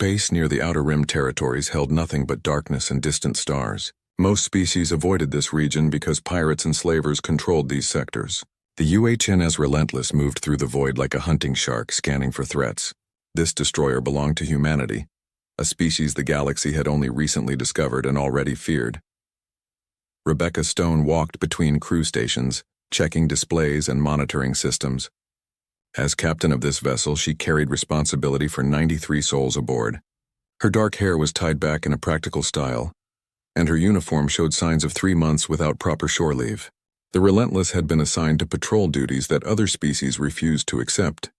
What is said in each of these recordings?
Space near the Outer Rim territories held nothing but darkness and distant stars. Most species avoided this region because pirates and slavers controlled these sectors. The UHNS Relentless moved through the void like a hunting shark scanning for threats. This destroyer belonged to humanity, a species the galaxy had only recently discovered and already feared. Rebecca Stone walked between crew stations, checking displays and monitoring systems. As captain of this vessel, she carried responsibility for 93 souls aboard. Her dark hair was tied back in a practical style, and her uniform showed signs of 3 months without proper shore leave. The Relentless had been assigned to patrol duties that other species refused to accept.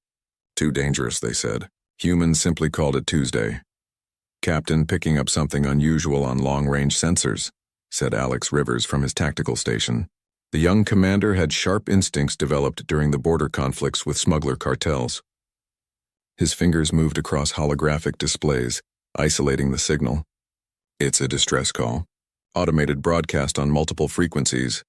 Too dangerous, they said. Humans simply called it Tuesday. Captain, picking up something unusual on long-range sensors, said Alex Rivers from his tactical station. The young commander had sharp instincts developed during the border conflicts with smuggler cartels. His fingers moved across holographic displays, isolating the signal. It's a distress call. Automated broadcast on multiple frequencies.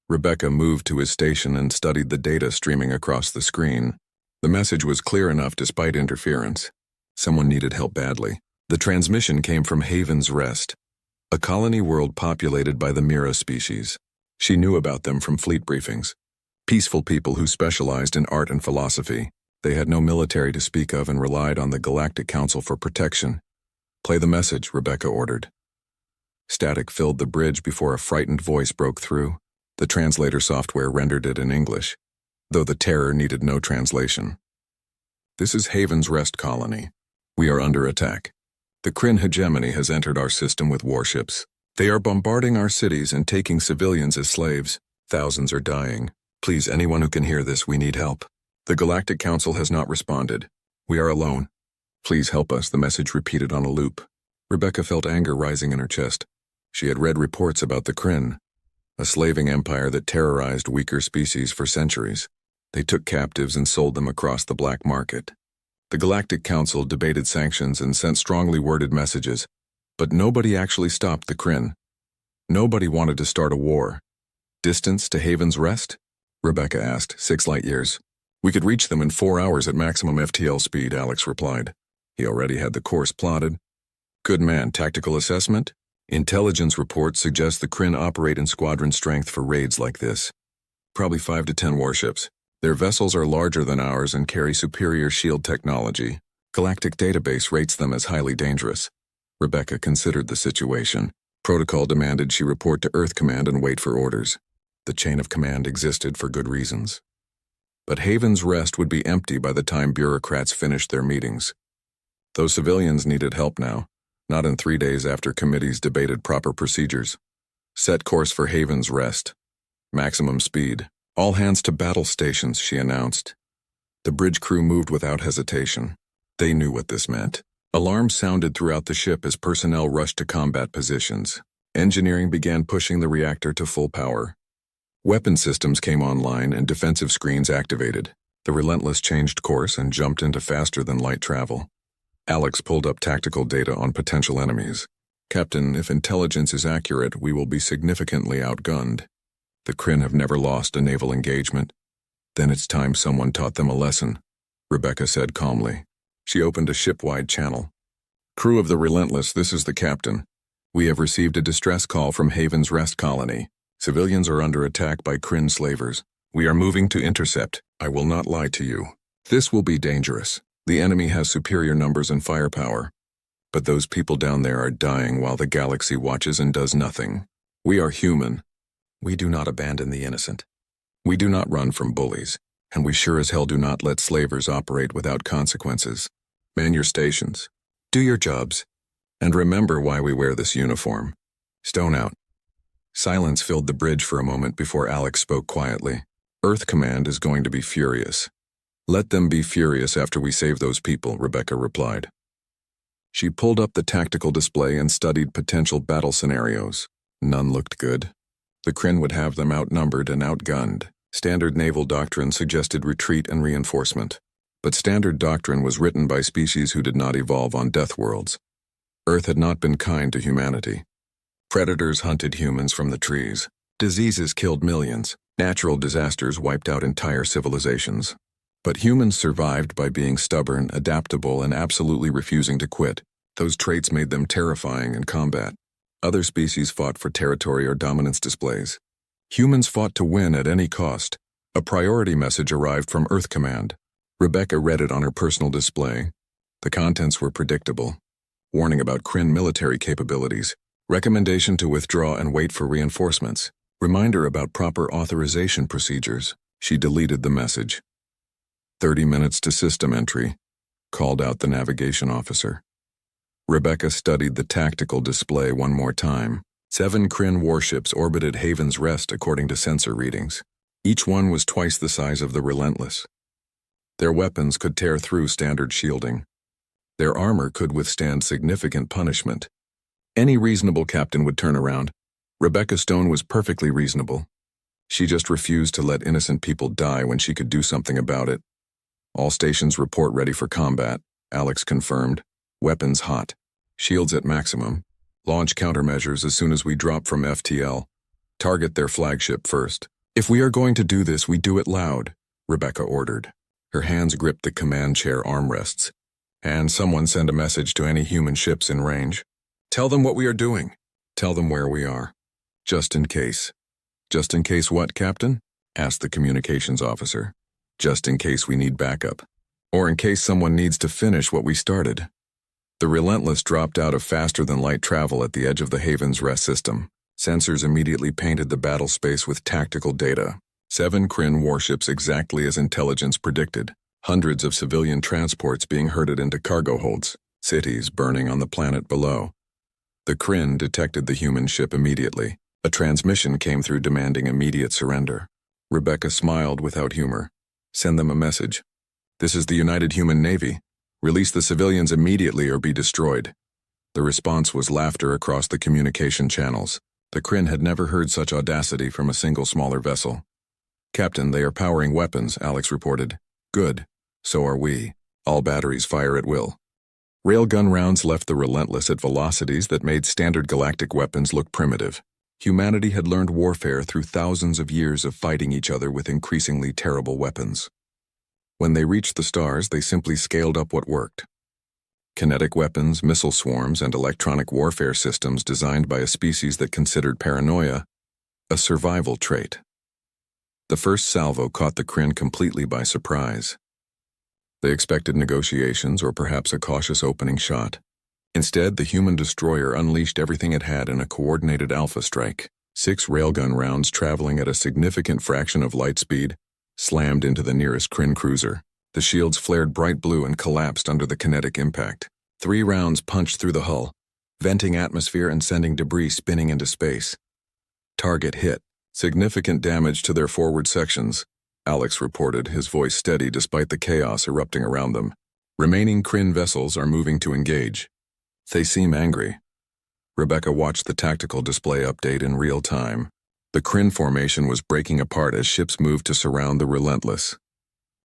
Rebecca moved to his station and studied the data streaming across the screen. The message was clear enough despite interference. Someone needed help badly. The transmission came from Haven's Rest, a colony world populated by the Mira species. She knew about them from fleet briefings. Peaceful people who specialized in art and philosophy. They had no military to speak of and relied on the Galactic Council for protection. Play the message, Rebecca ordered. Static filled the bridge before a frightened voice broke through. The translator software rendered it in English, though the terror needed no translation. This is Haven's Rest colony. We are under attack. The Kryn hegemony has entered our system with warships. They are bombarding our cities and taking civilians as slaves. Thousands are dying. Please, anyone who can hear this, we need help. The Galactic Council has not responded. We are alone. Please help us, the message repeated on a loop. Rebecca felt anger rising in her chest. She had read reports about the Kryn, a slaving empire that terrorized weaker species for centuries. They took captives and sold them across the black market. The Galactic Council debated sanctions and sent strongly worded messages, but nobody actually stopped the Kryn. Nobody wanted to start a war. Distance to Haven's Rest? Rebecca asked. 6 light years. We could reach them in 4 hours at maximum FTL speed, Alex replied. He already had the course plotted. Good man, tactical assessment? Intelligence reports suggest the Kryn operate in squadron strength for raids like this. Probably 5 to 10 warships. Their vessels are larger than ours and carry superior shield technology. Galactic Database rates them as highly dangerous. Rebecca considered the situation. Protocol demanded she report to Earth Command and wait for orders. The chain of command existed for good reasons. But Haven's Rest would be empty by the time bureaucrats finished their meetings. Those civilians needed help now, not in 3 days after committees debated proper procedures. Set course for Haven's Rest. Maximum speed. All hands to battle stations, she announced. The bridge crew moved without hesitation. They knew what this meant. Alarms sounded throughout the ship as personnel rushed to combat positions. Engineering began pushing the reactor to full power. Weapon systems came online and defensive screens activated. The Relentless changed course and jumped into faster-than-light travel. Alex pulled up tactical data on potential enemies. Captain, if intelligence is accurate, we will be significantly outgunned. The Kryn have never lost a naval engagement. Then it's time someone taught them a lesson, Rebecca said calmly. She opened a ship-wide channel. Crew of the Relentless, this is the captain. We have received a distress call from Haven's Rest colony. Civilians are under attack by Kryn slavers. We are moving to intercept. I will not lie to you. This will be dangerous. The enemy has superior numbers and firepower. But those people down there are dying while the galaxy watches and does nothing. We are human. We do not abandon the innocent. We do not run from bullies, and we sure as hell do not let slavers operate without consequences. Man your stations. Do your jobs. And remember why we wear this uniform. Stone out. Silence filled the bridge for a moment before Alex spoke quietly. Earth Command is going to be furious. Let them be furious after we save those people, Rebecca replied. She pulled up the tactical display and studied potential battle scenarios. None looked good. The Kryn would have them outnumbered and outgunned. Standard naval doctrine suggested retreat and reinforcement. But standard doctrine was written by species who did not evolve on Deathworlds. Earth had not been kind to humanity. Predators hunted humans from the trees. Diseases killed millions. Natural disasters wiped out entire civilizations. But humans survived by being stubborn, adaptable, and absolutely refusing to quit. Those traits made them terrifying in combat. Other species fought for territory or dominance displays. Humans fought to win at any cost. A priority message arrived from Earth Command. Rebecca read it on her personal display. The contents were predictable. Warning about Kryn military capabilities. Recommendation to withdraw and wait for reinforcements. Reminder about proper authorization procedures. She deleted the message. 30 minutes to system entry, called out the navigation officer. Rebecca studied the tactical display one more time. 7 Kryn warships orbited Haven's Rest according to sensor readings. Each one was twice the size of the Relentless. Their weapons could tear through standard shielding. Their armor could withstand significant punishment. Any reasonable captain would turn around. Rebecca Stone was perfectly reasonable. She just refused to let innocent people die when she could do something about it. All stations report ready for combat, Alex confirmed. Weapons hot. Shields at maximum. Launch countermeasures as soon as we drop from FTL. Target their flagship first. If we are going to do this, we do it loud, Rebecca ordered. Her hands gripped the command chair armrests. And someone send a message to any human ships in range. Tell them what we are doing. Tell them where we are. Just in case. Just in case what, Captain? Asked the communications officer. Just in case we need backup. Or in case someone needs to finish what we started. The Relentless dropped out of faster-than-light travel at the edge of the Haven's Rest system. Sensors immediately painted the battle space with tactical data. 7 Kryn warships exactly as intelligence predicted. Hundreds of civilian transports being herded into cargo holds. Cities burning on the planet below. The Kryn detected the human ship immediately. A transmission came through demanding immediate surrender. Rebecca smiled without humor. Send them a message. This is the United Human Navy. Release the civilians immediately or be destroyed. The response was laughter across the communication channels. The Kryn had never heard such audacity from a single smaller vessel. Captain, they are powering weapons, Alex reported. Good. So are we. All batteries fire at will. Railgun rounds left the Relentless at velocities that made standard galactic weapons look primitive. Humanity had learned warfare through thousands of years of fighting each other with increasingly terrible weapons. When they reached the stars, they simply scaled up what worked. Kinetic weapons, missile swarms, and electronic warfare systems designed by a species that considered paranoia a survival trait. The first salvo caught the Kryn completely by surprise. They expected negotiations or perhaps a cautious opening shot. Instead, the human destroyer unleashed everything it had in a coordinated alpha strike. 6 railgun rounds traveling at a significant fraction of light speed slammed into the nearest Kryn cruiser. The shields flared bright blue and collapsed under the kinetic impact. 3 rounds punched through the hull, venting atmosphere and sending debris spinning into space. Target hit. Significant damage to their forward sections, Alex reported, his voice steady despite the chaos erupting around them. Remaining Kryn vessels are moving to engage. They seem angry. Rebecca watched the tactical display update in real time. The Kryn formation was breaking apart as ships moved to surround the Relentless.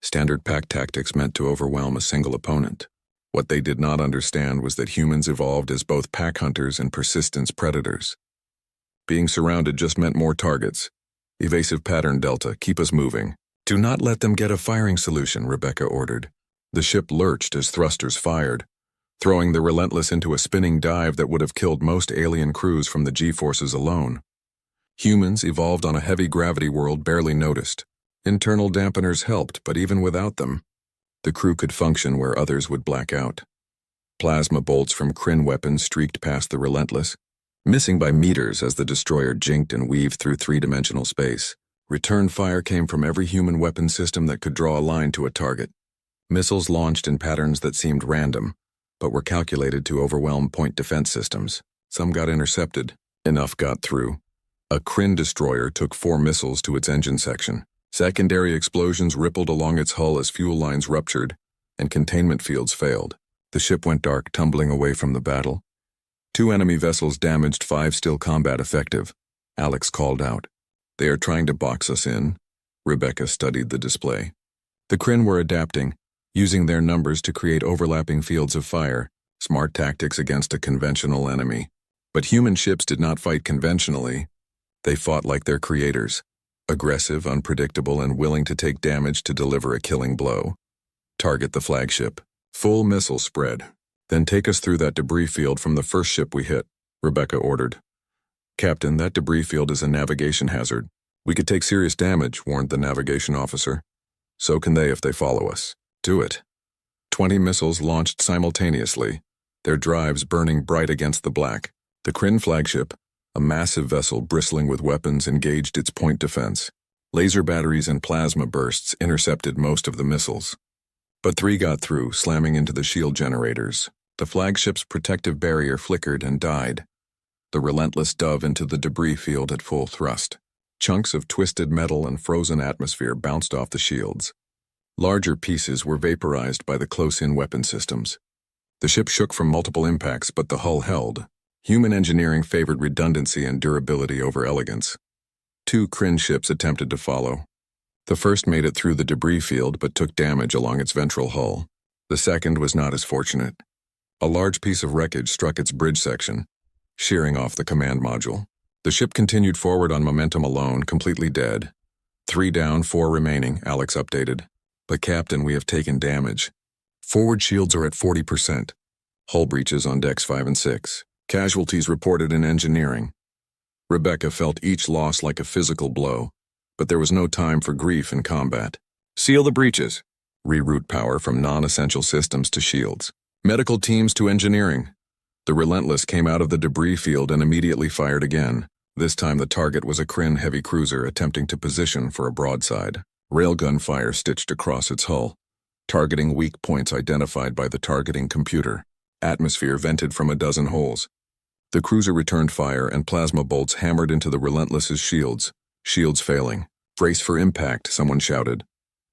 Standard pack tactics meant to overwhelm a single opponent. What they did not understand was that humans evolved as both pack hunters and persistence predators. Being surrounded just meant more targets. Evasive pattern Delta, keep us moving. Do not let them get a firing solution, Rebecca ordered. The ship lurched as thrusters fired, throwing the Relentless into a spinning dive that would have killed most alien crews from the G-forces alone. Humans evolved on a heavy gravity world barely noticed. Internal dampeners helped, but even without them, the crew could function where others would black out. Plasma bolts from Kryn weapons streaked past the Relentless, missing by meters as the destroyer jinked and weaved through 3-dimensional space. Return fire came from every human weapon system that could draw a line to a target. Missiles launched in patterns that seemed random, but were calculated to overwhelm point defense systems. Some got intercepted. Enough got through. A Kryn destroyer took 4 missiles to its engine section. Secondary explosions rippled along its hull as fuel lines ruptured, and containment fields failed. The ship went dark, tumbling away from the battle. 2 enemy vessels damaged, 5 still combat effective. Alex called out. They are trying to box us in. Rebecca studied the display. The Kryn were adapting, using their numbers to create overlapping fields of fire, smart tactics against a conventional enemy. But human ships did not fight conventionally. They fought like their creators, aggressive, unpredictable, and willing to take damage to deliver a killing blow. Target the flagship. Full missile spread. Then take us through that debris field from the first ship we hit, Rebecca ordered. Captain, that debris field is a navigation hazard. We could take serious damage, warned the navigation officer. So can they if they follow us. Do it. 20 missiles launched simultaneously, their drives burning bright against the black. The Kryn flagship, a massive vessel bristling with weapons, engaged its point defense. Laser batteries and plasma bursts intercepted most of the missiles. But 3 got through, slamming into the shield generators. The flagship's protective barrier flickered and died. The Relentless dove into the debris field at full thrust. Chunks of twisted metal and frozen atmosphere bounced off the shields. Larger pieces were vaporized by the close-in weapon systems. The ship shook from multiple impacts, but the hull held. Human engineering favored redundancy and durability over elegance. 2 Kryn ships attempted to follow. The first made it through the debris field but took damage along its ventral hull. The second was not as fortunate. A large piece of wreckage struck its bridge section, shearing off the command module. The ship continued forward on momentum alone, completely dead. 3 down, 4 remaining, Alex updated. But Captain, we have taken damage. Forward shields are at 40%. Hull breaches on decks 5 and 6. Casualties reported in engineering. Rebecca felt each loss like a physical blow, but there was no time for grief in combat. Seal the breaches. Reroute power from non-essential systems to shields. Medical teams to engineering. The Relentless came out of the debris field and immediately fired again. This time the target was a Kryn heavy cruiser attempting to position for a broadside. Railgun fire stitched across its hull, targeting weak points identified by the targeting computer. Atmosphere vented from a dozen holes. The cruiser returned fire and plasma bolts hammered into the Relentless's shields. Shields failing. Brace for impact, someone shouted.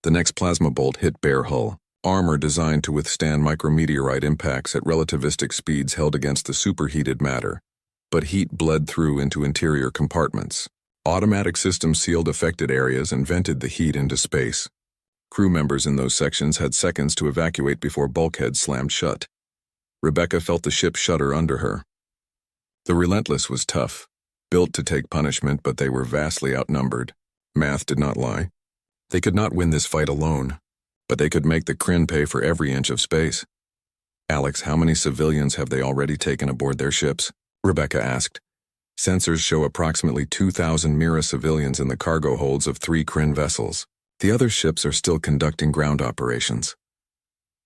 The next plasma bolt hit bare hull. Armor designed to withstand micrometeorite impacts at relativistic speeds held against the superheated matter, but heat bled through into interior compartments. Automatic systems sealed affected areas and vented the heat into space. Crew members in those sections had seconds to evacuate before bulkheads slammed shut. Rebecca felt the ship shudder under her. The Relentless was tough, built to take punishment, but they were vastly outnumbered. Math did not lie. They could not win this fight alone, but they could make the Kryn pay for every inch of space. Alex, how many civilians have they already taken aboard their ships? Rebecca asked. Sensors show approximately 2,000 Mira civilians in the cargo holds of 3 Kryn vessels. The other ships are still conducting ground operations.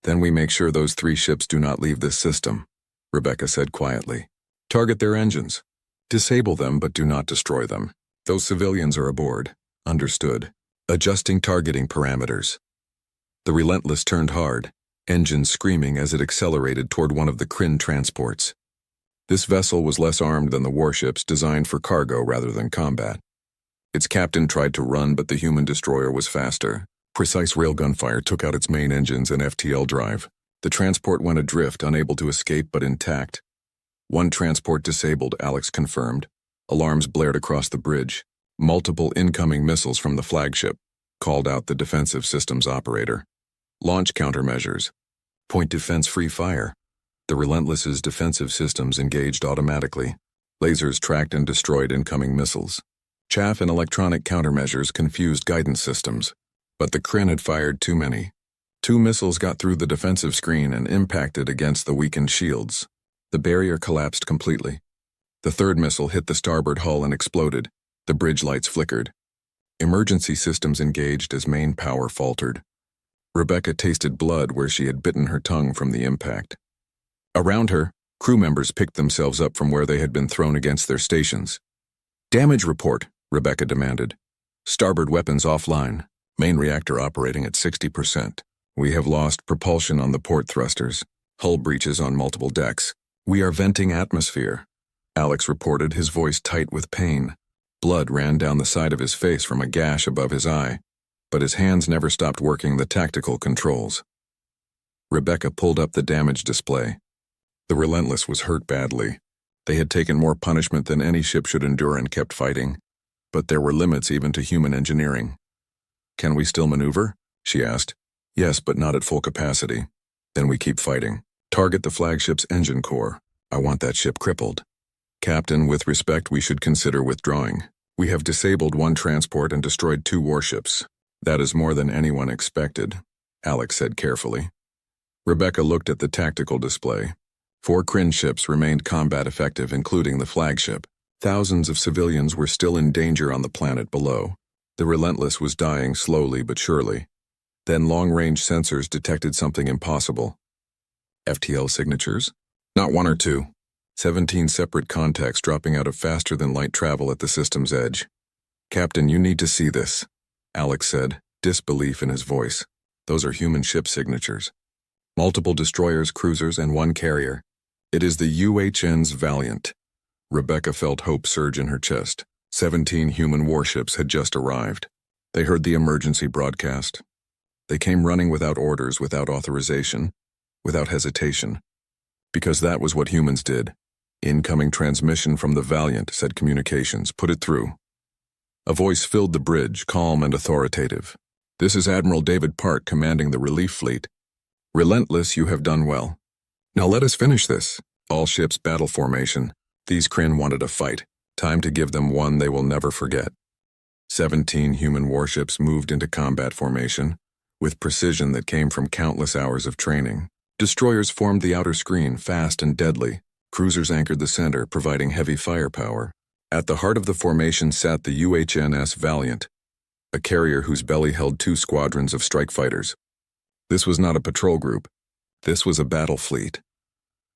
Then we make sure those 3 ships do not leave this system, Rebecca said quietly. Target their engines. Disable them, but do not destroy them. Those civilians are aboard. Understood. Adjusting targeting parameters. The Relentless turned hard, engines screaming as it accelerated toward one of the Kryn transports. This vessel was less armed than the warships, designed for cargo rather than combat. Its captain tried to run, but the human destroyer was faster. Precise railgun fire took out its main engines and FTL drive. The transport went adrift, unable to escape but intact. 1 transport disabled, Alex confirmed. Alarms blared across the bridge. Multiple incoming missiles from the flagship, called out the defensive systems operator. Launch countermeasures. Point defense free fire. The Relentless's defensive systems engaged automatically. Lasers tracked and destroyed incoming missiles. Chaff and electronic countermeasures confused guidance systems, but the Kryn had fired too many. 2 missiles got through the defensive screen and impacted against the weakened shields. The barrier collapsed completely. The 3rd missile hit the starboard hull and exploded. The bridge lights flickered. Emergency systems engaged as main power faltered. Rebecca tasted blood where she had bitten her tongue from the impact. Around her, crew members picked themselves up from where they had been thrown against their stations. Damage report, Rebecca demanded. Starboard weapons offline. Main reactor operating at 60%. We have lost propulsion on the port thrusters. Hull breaches on multiple decks. We are venting atmosphere, Alex reported, his voice tight with pain. Blood ran down the side of his face from a gash above his eye, but his hands never stopped working the tactical controls. Rebecca pulled up the damage display. The Relentless was hurt badly. They had taken more punishment than any ship should endure and kept fighting, but there were limits even to human engineering. Can we still maneuver? She asked. Yes, but not at full capacity. Then we keep fighting. Target the flagship's engine core. I want that ship crippled. Captain, with respect, we should consider withdrawing. We have disabled 1 transport and destroyed 2 warships. That is more than anyone expected, Alex said carefully. Rebecca looked at the tactical display. 4 Kryn ships remained combat effective, including the flagship. Thousands of civilians were still in danger on the planet below. The Relentless was dying slowly but surely. Then long-range sensors detected something impossible. FTL signatures? Not 1 or 2. 17 separate contacts dropping out of faster-than-light travel at the system's edge. "Captain, you need to see this," Alex said, disbelief in his voice. "Those are human ship signatures. Multiple destroyers, cruisers, and 1 carrier. It is the UHN's Valiant." Rebecca felt hope surge in her chest. 17 human warships had just arrived. They heard the emergency broadcast. They came running without orders, without authorization, without hesitation. Because that was what humans did. "Incoming transmission from the Valiant," said communications. "Put it through." A voice filled the bridge, calm and authoritative. "This is Admiral David Park commanding the relief fleet. Relentless, you have done well. Now let us finish this. All ships battle formation. These Kryn wanted a fight. Time to give them one they will never forget." 17 human warships moved into combat formation, with precision that came from countless hours of training. Destroyers formed the outer screen, fast and deadly. Cruisers anchored the center, providing heavy firepower. At the heart of the formation sat the UHNS Valiant, a carrier whose belly held 2 squadrons of strike fighters. This was not a patrol group. This was a battle fleet.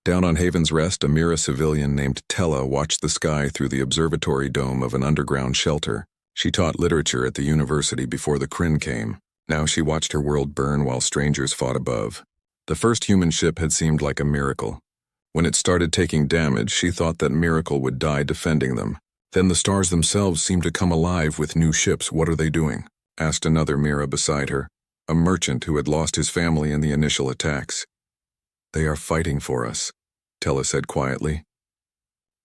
Down on Haven's Rest, a Mira civilian named Tella watched the sky through the observatory dome of an underground shelter. She taught literature at the university before the Kryn came. Now she watched her world burn while strangers fought above. The first human ship had seemed like a miracle. When it started taking damage, she thought that miracle would die defending them. Then the stars themselves seemed to come alive with new ships. "What are they doing?" asked another Mira beside her, a merchant who had lost his family in the initial attacks. "They are fighting for us," Tella said quietly.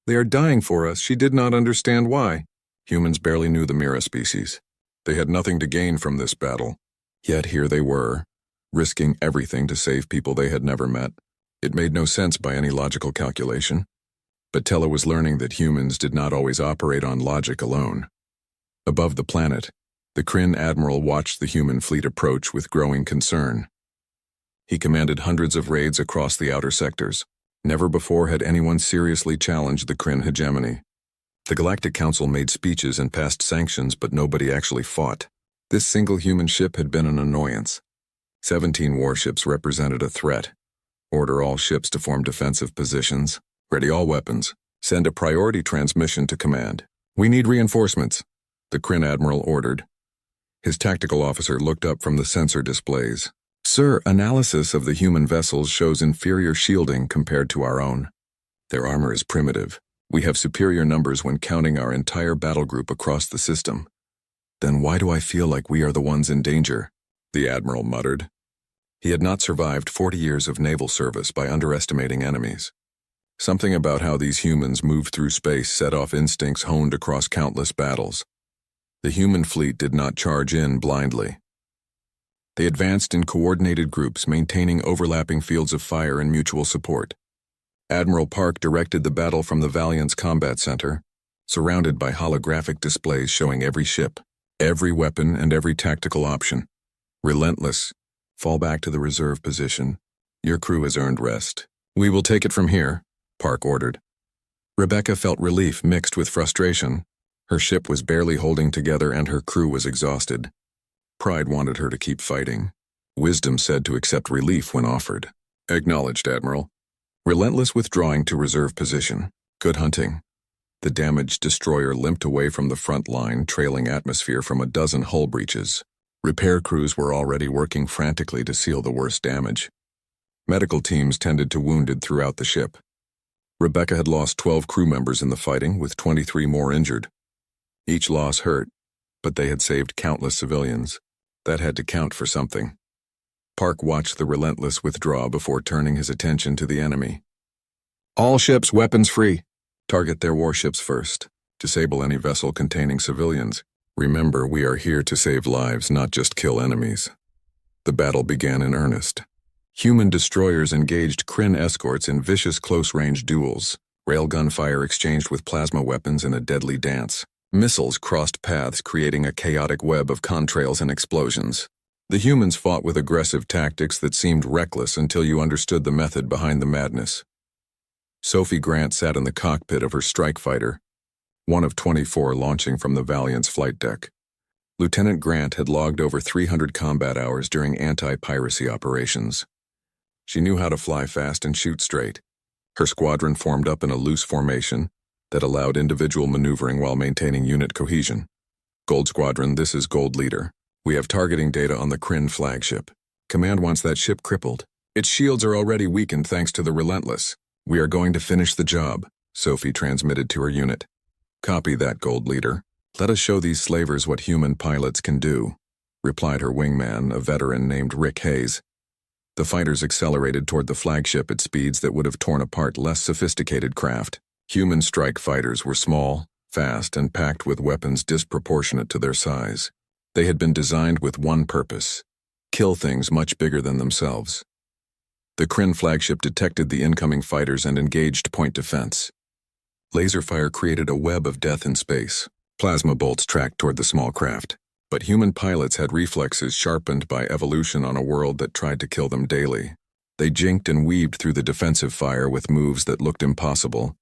"They are dying for us." She did not understand why. Humans barely knew the Mira species. They had nothing to gain from this battle. Yet here they were, risking everything to save people they had never met. It made no sense by any logical calculation. But Tella was learning that humans did not always operate on logic alone. Above the planet, the Kryn admiral watched the human fleet approach with growing concern. He commanded hundreds of raids across the outer sectors. Never before had anyone seriously challenged the Kryn hegemony. The Galactic Council made speeches and passed sanctions, but nobody actually fought. This single human ship had been an annoyance. 17 warships represented a threat. Order all ships to form defensive positions. Ready all weapons. Send a priority transmission to command. "We need reinforcements," the Kryn admiral ordered. His tactical officer looked up from the sensor displays. "Sir, analysis of the human vessels shows inferior shielding compared to our own. Their armor is primitive. We have superior numbers when counting our entire battle group across the system." "Then why do I feel like we are the ones in danger?" the admiral muttered. He had not survived 40 years of naval service by underestimating enemies. Something about how these humans moved through space set off instincts honed across countless battles. The human fleet did not charge in blindly. They advanced in coordinated groups, maintaining overlapping fields of fire and mutual support. Admiral Park directed the battle from the Valiant's combat center, surrounded by holographic displays showing every ship, every weapon, and every tactical option. "Relentless, fall back to the reserve position. Your crew has earned rest. We will take it from here," Park ordered. Rebecca felt relief mixed with frustration. Her ship was barely holding together and her crew was exhausted. Pride wanted her to keep fighting. Wisdom said to accept relief when offered. "Acknowledged, Admiral. Relentless withdrawing to reserve position. Good hunting." The damaged destroyer limped away from the front line, trailing atmosphere from a dozen hull breaches. Repair crews were already working frantically to seal the worst damage. Medical teams tended to wounded throughout the ship. Rebecca had lost 12 crew members in the fighting, with 23 more injured. Each loss hurt, but they had saved countless civilians. That had to count for something. Park watched the Relentless withdraw before turning his attention to the enemy. "All ships weapons free. Target their warships first. Disable any vessel containing civilians. Remember, we are here to save lives, not just kill enemies." The battle began in earnest. Human destroyers engaged Kryn escorts in vicious close-range duels. Railgun fire exchanged with plasma weapons in a deadly dance. Missiles crossed paths, creating a chaotic web of contrails and explosions. The humans fought with aggressive tactics that seemed reckless until you understood the method behind the madness. Sophie Grant sat in the cockpit of her strike fighter, one of 24 launching from the Valiant's flight deck. Lieutenant Grant had logged over 300 combat hours during anti-piracy operations. She knew how to fly fast and shoot straight. Her squadron formed up in a loose formation that allowed individual maneuvering while maintaining unit cohesion. Gold Squadron, this is Gold Leader. We have targeting data on the Kryn flagship. Command wants that ship crippled. Its shields are already weakened thanks to the Relentless. We are going to finish the job, Sophie transmitted to her unit. Copy that, Gold Leader. Let us show these slavers what human pilots can do, replied her wingman, a veteran named Rick Hayes. The fighters accelerated toward the flagship at speeds that would have torn apart less sophisticated craft. Human strike fighters were small, fast, and packed with weapons disproportionate to their size. They had been designed with one purpose: kill things much bigger than themselves. The Kryn flagship detected the incoming fighters and engaged point defense. Laser fire created a web of death in space. Plasma bolts tracked toward the small craft. But human pilots had reflexes sharpened by evolution on a world that tried to kill them daily. They jinked and weaved through the defensive fire with moves that looked impossible.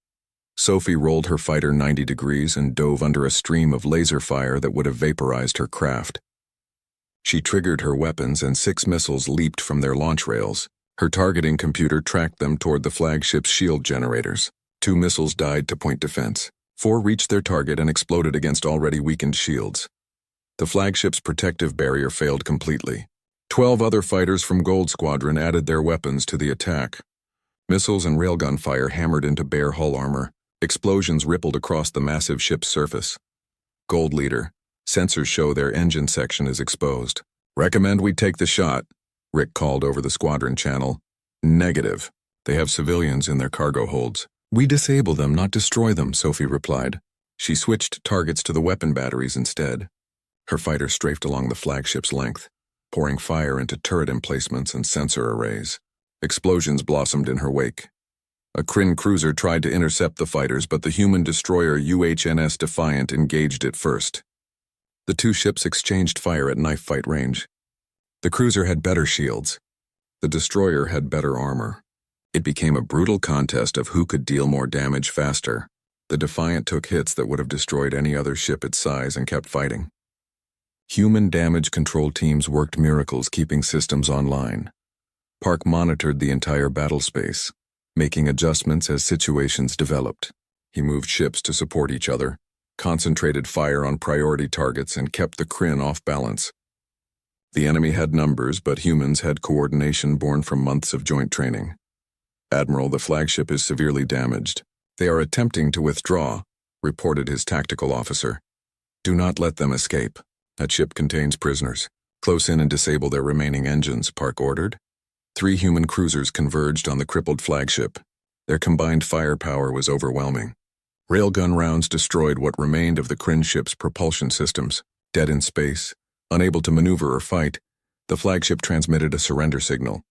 Sophie rolled her fighter 90 degrees and dove under a stream of laser fire that would have vaporized her craft. She triggered her weapons and 6 missiles leaped from their launch rails. Her targeting computer tracked them toward the flagship's shield generators. 2 missiles died to point defense. 4 reached their target and exploded against already weakened shields. The flagship's protective barrier failed completely. 12 other fighters from Gold Squadron added their weapons to the attack. Missiles and railgun fire hammered into bare hull armor. Explosions rippled across the massive ship's surface. Gold Leader, sensors show their engine section is exposed. Recommend we take the shot, Rick called over the squadron channel. Negative. They have civilians in their cargo holds. We disable them, not destroy them, Sophie replied. She switched targets to the weapon batteries instead. Her fighter strafed along the flagship's length, pouring fire into turret emplacements and sensor arrays. Explosions blossomed in her wake. A Kryn cruiser tried to intercept the fighters, but the human destroyer UHNS Defiant engaged it first. The 2 ships exchanged fire at knife fight range. The cruiser had better shields. The destroyer had better armor. It became a brutal contest of who could deal more damage faster. The Defiant took hits that would have destroyed any other ship its size and kept fighting. Human damage control teams worked miracles keeping systems online. Park monitored the entire battle space, making adjustments as situations developed. He moved ships to support each other, concentrated fire on priority targets, and kept the Kryn off balance. The enemy had numbers, but humans had coordination born from months of joint training. Admiral, the flagship is severely damaged. They are attempting to withdraw, reported his tactical officer. Do not let them escape. That ship contains prisoners. Close in and disable their remaining engines, Park ordered. 3 human cruisers converged on the crippled flagship. Their combined firepower was overwhelming. Railgun rounds destroyed what remained of the Kryn ship's propulsion systems. Dead in space, unable to maneuver or fight, the flagship transmitted a surrender signal.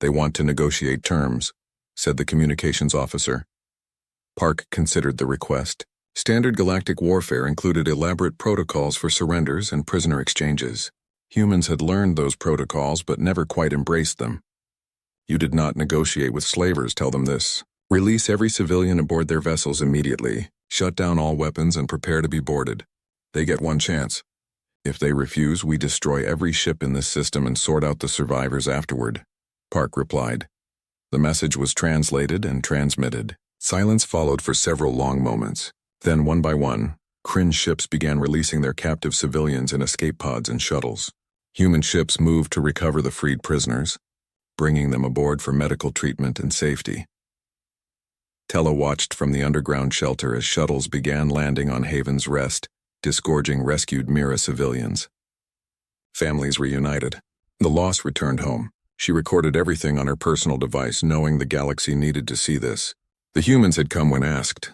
They want to negotiate terms, said the communications officer. Park considered the request. Standard galactic warfare included elaborate protocols for surrenders and prisoner exchanges. Humans had learned those protocols but never quite embraced them. You did not negotiate with slavers, tell them this. Release every civilian aboard their vessels immediately. Shut down all weapons and prepare to be boarded. They get one chance. If they refuse, we destroy every ship in this system and sort out the survivors afterward, Park replied. The message was translated and transmitted. Silence followed for several long moments. Then, one by one, Kryn ships began releasing their captive civilians in escape pods and shuttles. Human ships moved to recover the freed prisoners, bringing them aboard for medical treatment and safety. Tella watched from the underground shelter as shuttles began landing on Haven's Rest, disgorging rescued Mira civilians. Families reunited. The Lost returned home. She recorded everything on her personal device, knowing the galaxy needed to see this. The humans had come when asked.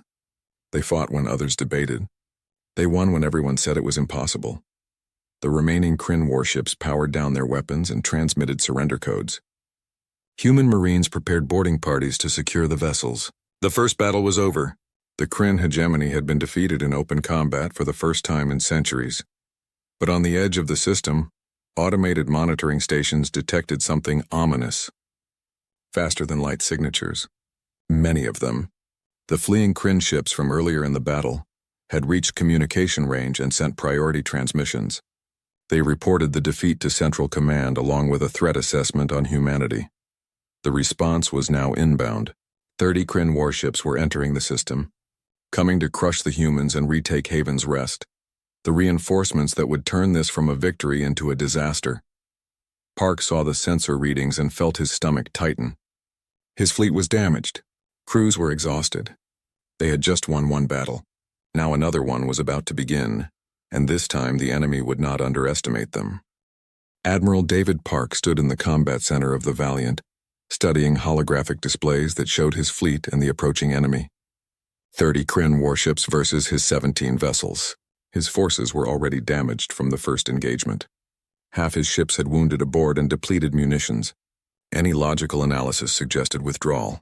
They fought when others debated. They won when everyone said it was impossible. The remaining Kryn warships powered down their weapons and transmitted surrender codes. Human Marines prepared boarding parties to secure the vessels. The first battle was over. The Kryn hegemony had been defeated in open combat for the first time in centuries. But on the edge of the system, Automated monitoring stations detected something ominous. Faster-than-light signatures. Many of them. The fleeing Kryn ships from earlier in the battle had reached communication range and sent priority transmissions. They reported the defeat to Central Command along with a threat assessment on humanity. The response was now inbound. 30 Kryn warships were entering the system, coming to crush the humans and retake Haven's Rest. The reinforcements that would turn this from a victory into a disaster. Park saw the sensor readings and felt his stomach tighten. His fleet was damaged. Crews were exhausted. They had just won one battle. Now another one was about to begin, and this time the enemy would not underestimate them. Admiral David Park stood in the combat center of the Valiant, studying holographic displays that showed his fleet and the approaching enemy. 30 Kryn warships versus his 17 vessels. His forces were already damaged from the first engagement. Half his ships had wounded aboard and depleted munitions. Any logical analysis suggested withdrawal.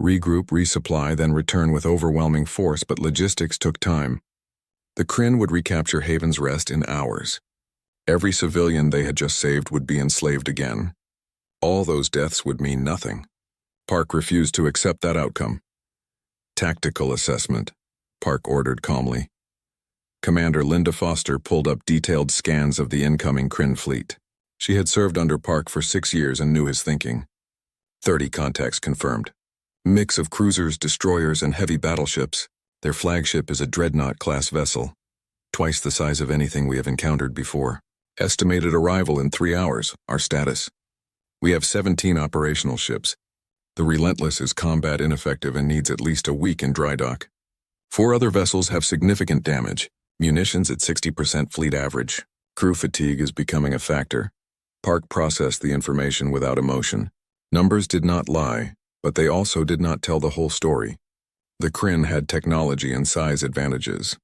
Regroup, resupply, then return with overwhelming force, but logistics took time. The Kryn would recapture Haven's Rest in hours. Every civilian they had just saved would be enslaved again. All those deaths would mean nothing. Park refused to accept that outcome. Tactical assessment, Park ordered calmly. Commander Linda Foster pulled up detailed scans of the incoming Kryn fleet. She had served under Park for 6 years and knew his thinking. 30 contacts confirmed. Mix of cruisers, destroyers, and heavy battleships. Their flagship is a Dreadnought-class vessel, twice the size of anything we have encountered before. Estimated arrival in 3 hours. Our status. We have 17 operational ships. The Relentless is combat ineffective and needs at least a week in dry dock. 4 other vessels have significant damage. Munitions at 60% fleet average. Crew fatigue is becoming a factor. Park processed the information without emotion. Numbers did not lie, but they also did not tell the whole story. The Kryn had technology and size advantages.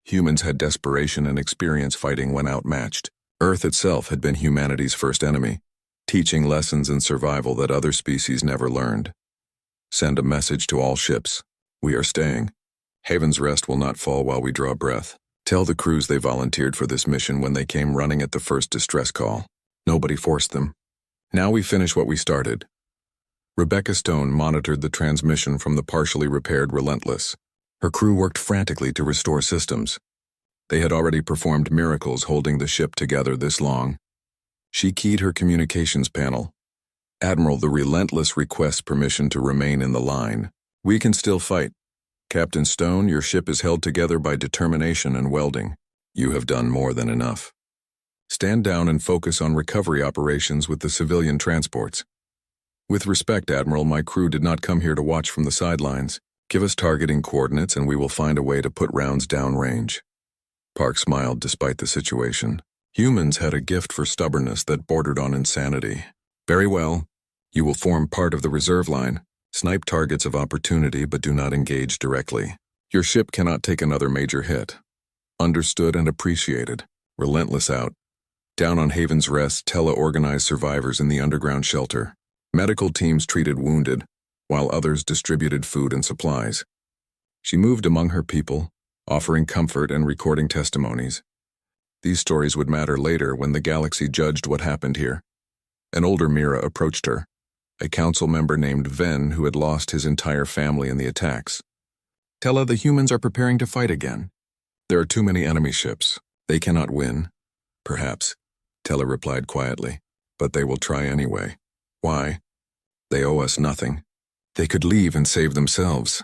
Humans had desperation and experience fighting when outmatched. Earth itself had been humanity's first enemy, teaching lessons in survival that other species never learned. Send a message to all ships. We are staying. Haven's Rest will not fall while we draw breath. Tell the crews they volunteered for this mission when they came running at the first distress call. Nobody forced them. Now we finish what we started. Rebecca Stone monitored the transmission from the partially repaired Relentless. Her crew worked frantically to restore systems. They had already performed miracles holding the ship together this long. She keyed her communications panel. Admiral, the Relentless requests permission to remain in the line. We can still fight. Captain Stone, your ship is held together by determination and welding. You have done more than enough. Stand down and focus on recovery operations with the civilian transports. With respect, Admiral, my crew did not come here to watch from the sidelines. Give us targeting coordinates and we will find a way to put rounds downrange. Park smiled despite the situation. Humans had a gift for stubbornness that bordered on insanity. Very well. You will form part of the reserve line. Snipe targets of opportunity but do not engage directly. Your ship cannot take another major hit. Understood and appreciated. Relentless out. Down on Haven's Rest, Tella organized survivors in the underground shelter. Medical teams treated wounded, while others distributed food and supplies. She moved among her people, offering comfort and recording testimonies. These stories would matter later when the galaxy judged what happened here. An older Mira approached her, a council member named Ven who had lost his entire family in the attacks. Tella, the humans are preparing to fight again. There are too many enemy ships. They cannot win. Perhaps, Tella replied quietly, but they will try anyway. Why? They owe us nothing. They could leave and save themselves.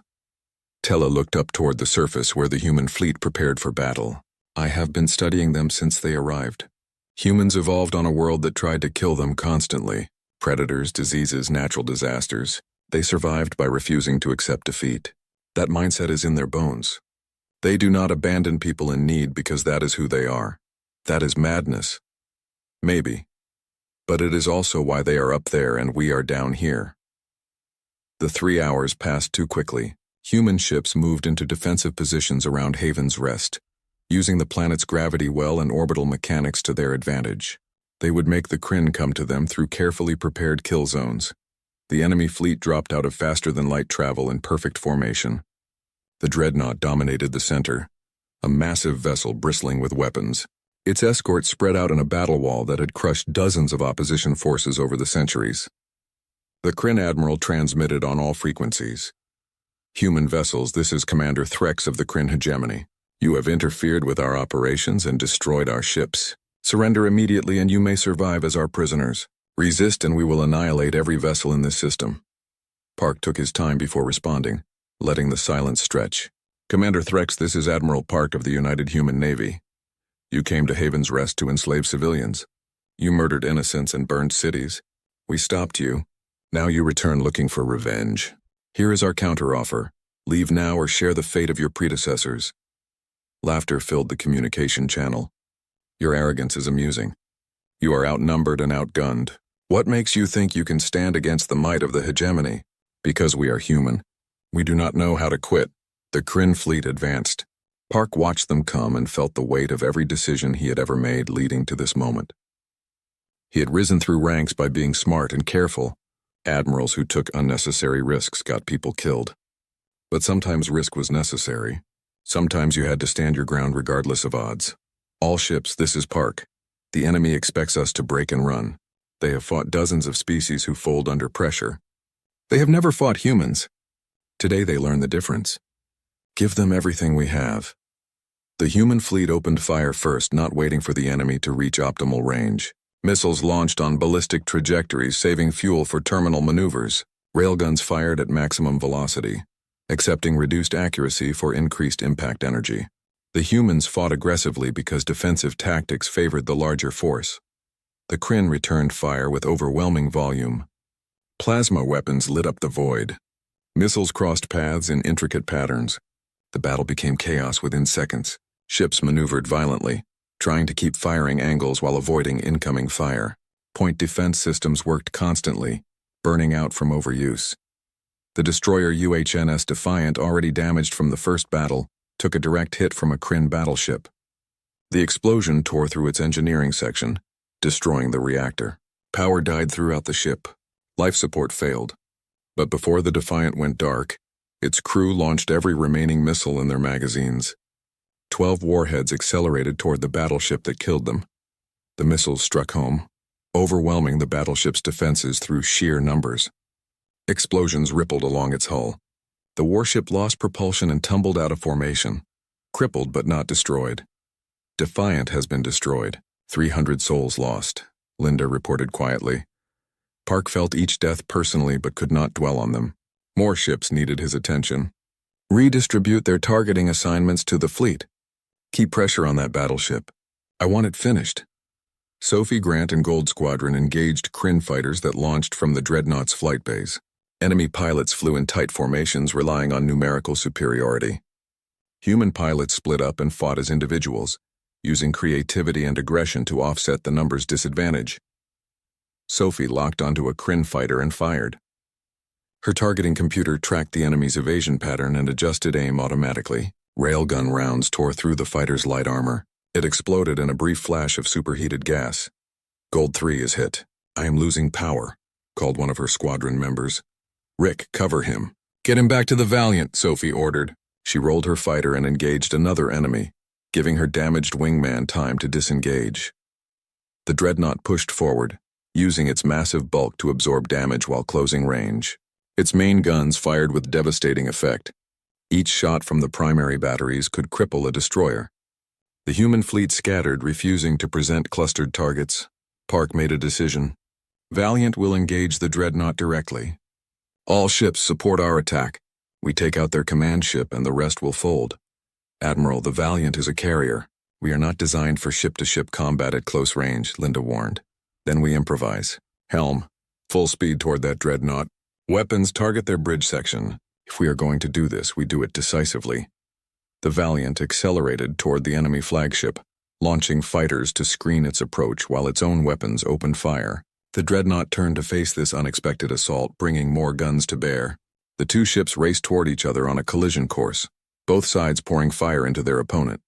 Tella looked up toward the surface where the human fleet prepared for battle. I have been studying them since they arrived. Humans evolved on a world that tried to kill them constantly. Predators, diseases, natural disasters. They survived by refusing to accept defeat. That mindset is in their bones. They do not abandon people in need because that is who they are. That is madness. Maybe. But it is also why they are up there and we are down here. The 3 hours passed too quickly. Human ships moved into defensive positions around Haven's Rest, using the planet's gravity well and orbital mechanics to their advantage. They would make the Kryn come to them through carefully prepared kill zones. The enemy fleet dropped out of faster-than-light travel in perfect formation. The Dreadnought dominated the center, a massive vessel bristling with weapons. Its escort spread out in a battle wall that had crushed dozens of opposition forces over the centuries. The Kryn admiral transmitted on all frequencies. "Human vessels, this is Commander Threx of the Kryn hegemony. You have interfered with our operations and destroyed our ships. Surrender immediately and you may survive as our prisoners. Resist and we will annihilate every vessel in this system." Park took his time before responding, letting the silence stretch. "Commander Threx, this is Admiral Park of the United Human Navy. You came to Haven's Rest to enslave civilians. You murdered innocents and burned cities. We stopped you. Now you return looking for revenge. Here is our counteroffer. Leave now or share the fate of your predecessors." Laughter filled the communication channel. "Your arrogance is amusing. You are outnumbered and outgunned. What makes you think you can stand against the might of the hegemony? Because we are human. We do not know how to quit." The Kryn fleet advanced. Park watched them come and felt the weight of every decision he had ever made leading to this moment. He had risen through ranks by being smart and careful. Admirals who took unnecessary risks got people killed. But sometimes risk was necessary. Sometimes you had to stand your ground regardless of odds. "All ships, this is Park. The enemy expects us to break and run. They have fought dozens of species who fold under pressure. They have never fought humans. Today they learn the difference. Give them everything we have." The human fleet opened fire first, not waiting for the enemy to reach optimal range. Missiles launched on ballistic trajectories, saving fuel for terminal maneuvers. Railguns fired at maximum velocity, accepting reduced accuracy for increased impact energy. The humans fought aggressively because defensive tactics favored the larger force. The Kryn returned fire with overwhelming volume. Plasma weapons lit up the void. Missiles crossed paths in intricate patterns. The battle became chaos within seconds. Ships maneuvered violently, trying to keep firing angles while avoiding incoming fire. Point defense systems worked constantly, burning out from overuse. The destroyer UHNS Defiant, already damaged from the first battle, took a direct hit from a Kryn battleship. The explosion tore through its engineering section, destroying the reactor. Power died throughout the ship. Life support failed. But before the Defiant went dark, its crew launched every remaining missile in their magazines. 12 warheads accelerated toward the battleship that killed them. The missiles struck home, overwhelming the battleship's defenses through sheer numbers. Explosions rippled along its hull. The warship lost propulsion and tumbled out of formation, crippled but not destroyed. "Defiant has been destroyed. 300 souls lost," Linda reported quietly. Park felt each death personally but could not dwell on them. More ships needed his attention. "Redistribute their targeting assignments to the fleet. Keep pressure on that battleship. I want it finished." Sophie, Grant, and Gold Squadron engaged Kryn fighters that launched from the Dreadnought's flight bays. Enemy pilots flew in tight formations, relying on numerical superiority. Human pilots split up and fought as individuals, using creativity and aggression to offset the numbers' disadvantage. Sophie locked onto a Kryn fighter and fired. Her targeting computer tracked the enemy's evasion pattern and adjusted aim automatically. Railgun rounds tore through the fighter's light armor. It exploded in a brief flash of superheated gas. "Gold 3 is hit. I am losing power," called one of her squadron members. "Rick, cover him." "Get him back to the Valiant," Sophie ordered. She rolled her fighter and engaged another enemy, giving her damaged wingman time to disengage. The Dreadnought pushed forward, using its massive bulk to absorb damage while closing range. Its main guns fired with devastating effect. Each shot from the primary batteries could cripple a destroyer. The human fleet scattered, refusing to present clustered targets. Park made a decision. "Valiant will engage the Dreadnought directly. All ships support our attack. We take out their command ship and the rest will fold." "Admiral, the Valiant is a carrier. We are not designed for ship-to-ship combat at close range," Linda warned. "Then we improvise. Helm, full speed toward that Dreadnought. Weapons, target their bridge section. If we are going to do this, we do it decisively." The Valiant accelerated toward the enemy flagship, launching fighters to screen its approach while its own weapons opened fire. The Dreadnought turned to face this unexpected assault, bringing more guns to bear. The two ships raced toward each other on a collision course, both sides pouring fire into their opponent.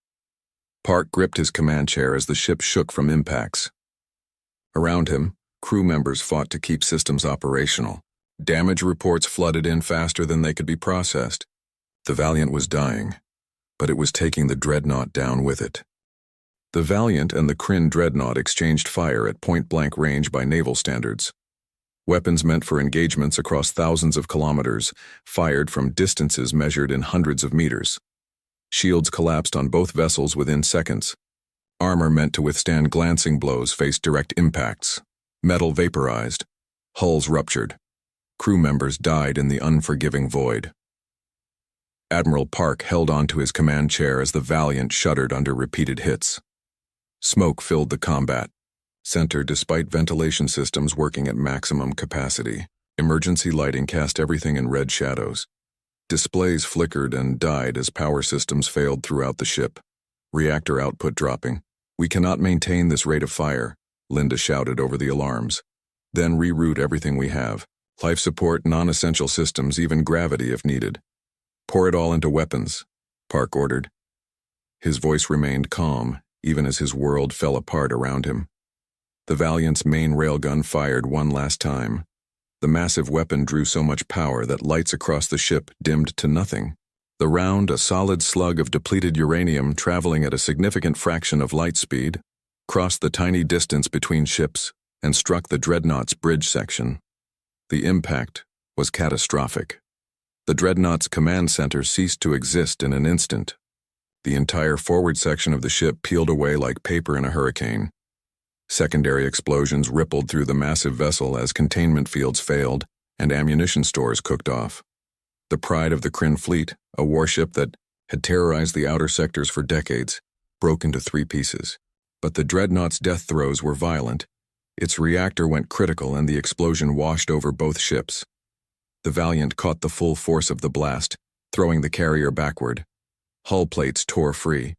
Park gripped his command chair as the ship shook from impacts. Around him, crew members fought to keep systems operational. Damage reports flooded in faster than they could be processed. The Valiant was dying, but it was taking the Dreadnought down with it. The Valiant and the Kryn dreadnought exchanged fire at point-blank range by naval standards. Weapons meant for engagements across thousands of kilometers, fired from distances measured in hundreds of meters. Shields collapsed on both vessels within seconds. Armor meant to withstand glancing blows faced direct impacts. Metal vaporized. Hulls ruptured. Crew members died in the unforgiving void. Admiral Park held onto his command chair as the Valiant shuddered under repeated hits. Smoke filled the combat center despite ventilation systems working at maximum capacity. Emergency lighting cast everything in red shadows. Displays flickered and died as power systems failed throughout the ship. Reactor output dropping. "We cannot maintain this rate of fire," Linda shouted over the alarms. "Then reroute everything we have. Life support, non-essential systems, even gravity if needed. Pour it all into weapons," Park ordered. His voice remained calm, even as his world fell apart around him. The Valiant's main railgun fired one last time. The massive weapon drew so much power that lights across the ship dimmed to nothing. The round, a solid slug of depleted uranium traveling at a significant fraction of light speed, crossed the tiny distance between ships and struck the dreadnought's bridge section. The impact was catastrophic. The dreadnought's command center ceased to exist in an instant. The entire forward section of the ship peeled away like paper in a hurricane. Secondary explosions rippled through the massive vessel as containment fields failed and ammunition stores cooked off. The pride of the Kryn fleet, a warship that had terrorized the outer sectors for decades, broke into 3 pieces. But the dreadnought's death throes were violent. Its reactor went critical and the explosion washed over both ships. The Valiant caught the full force of the blast, throwing the carrier backward. Hull plates tore free.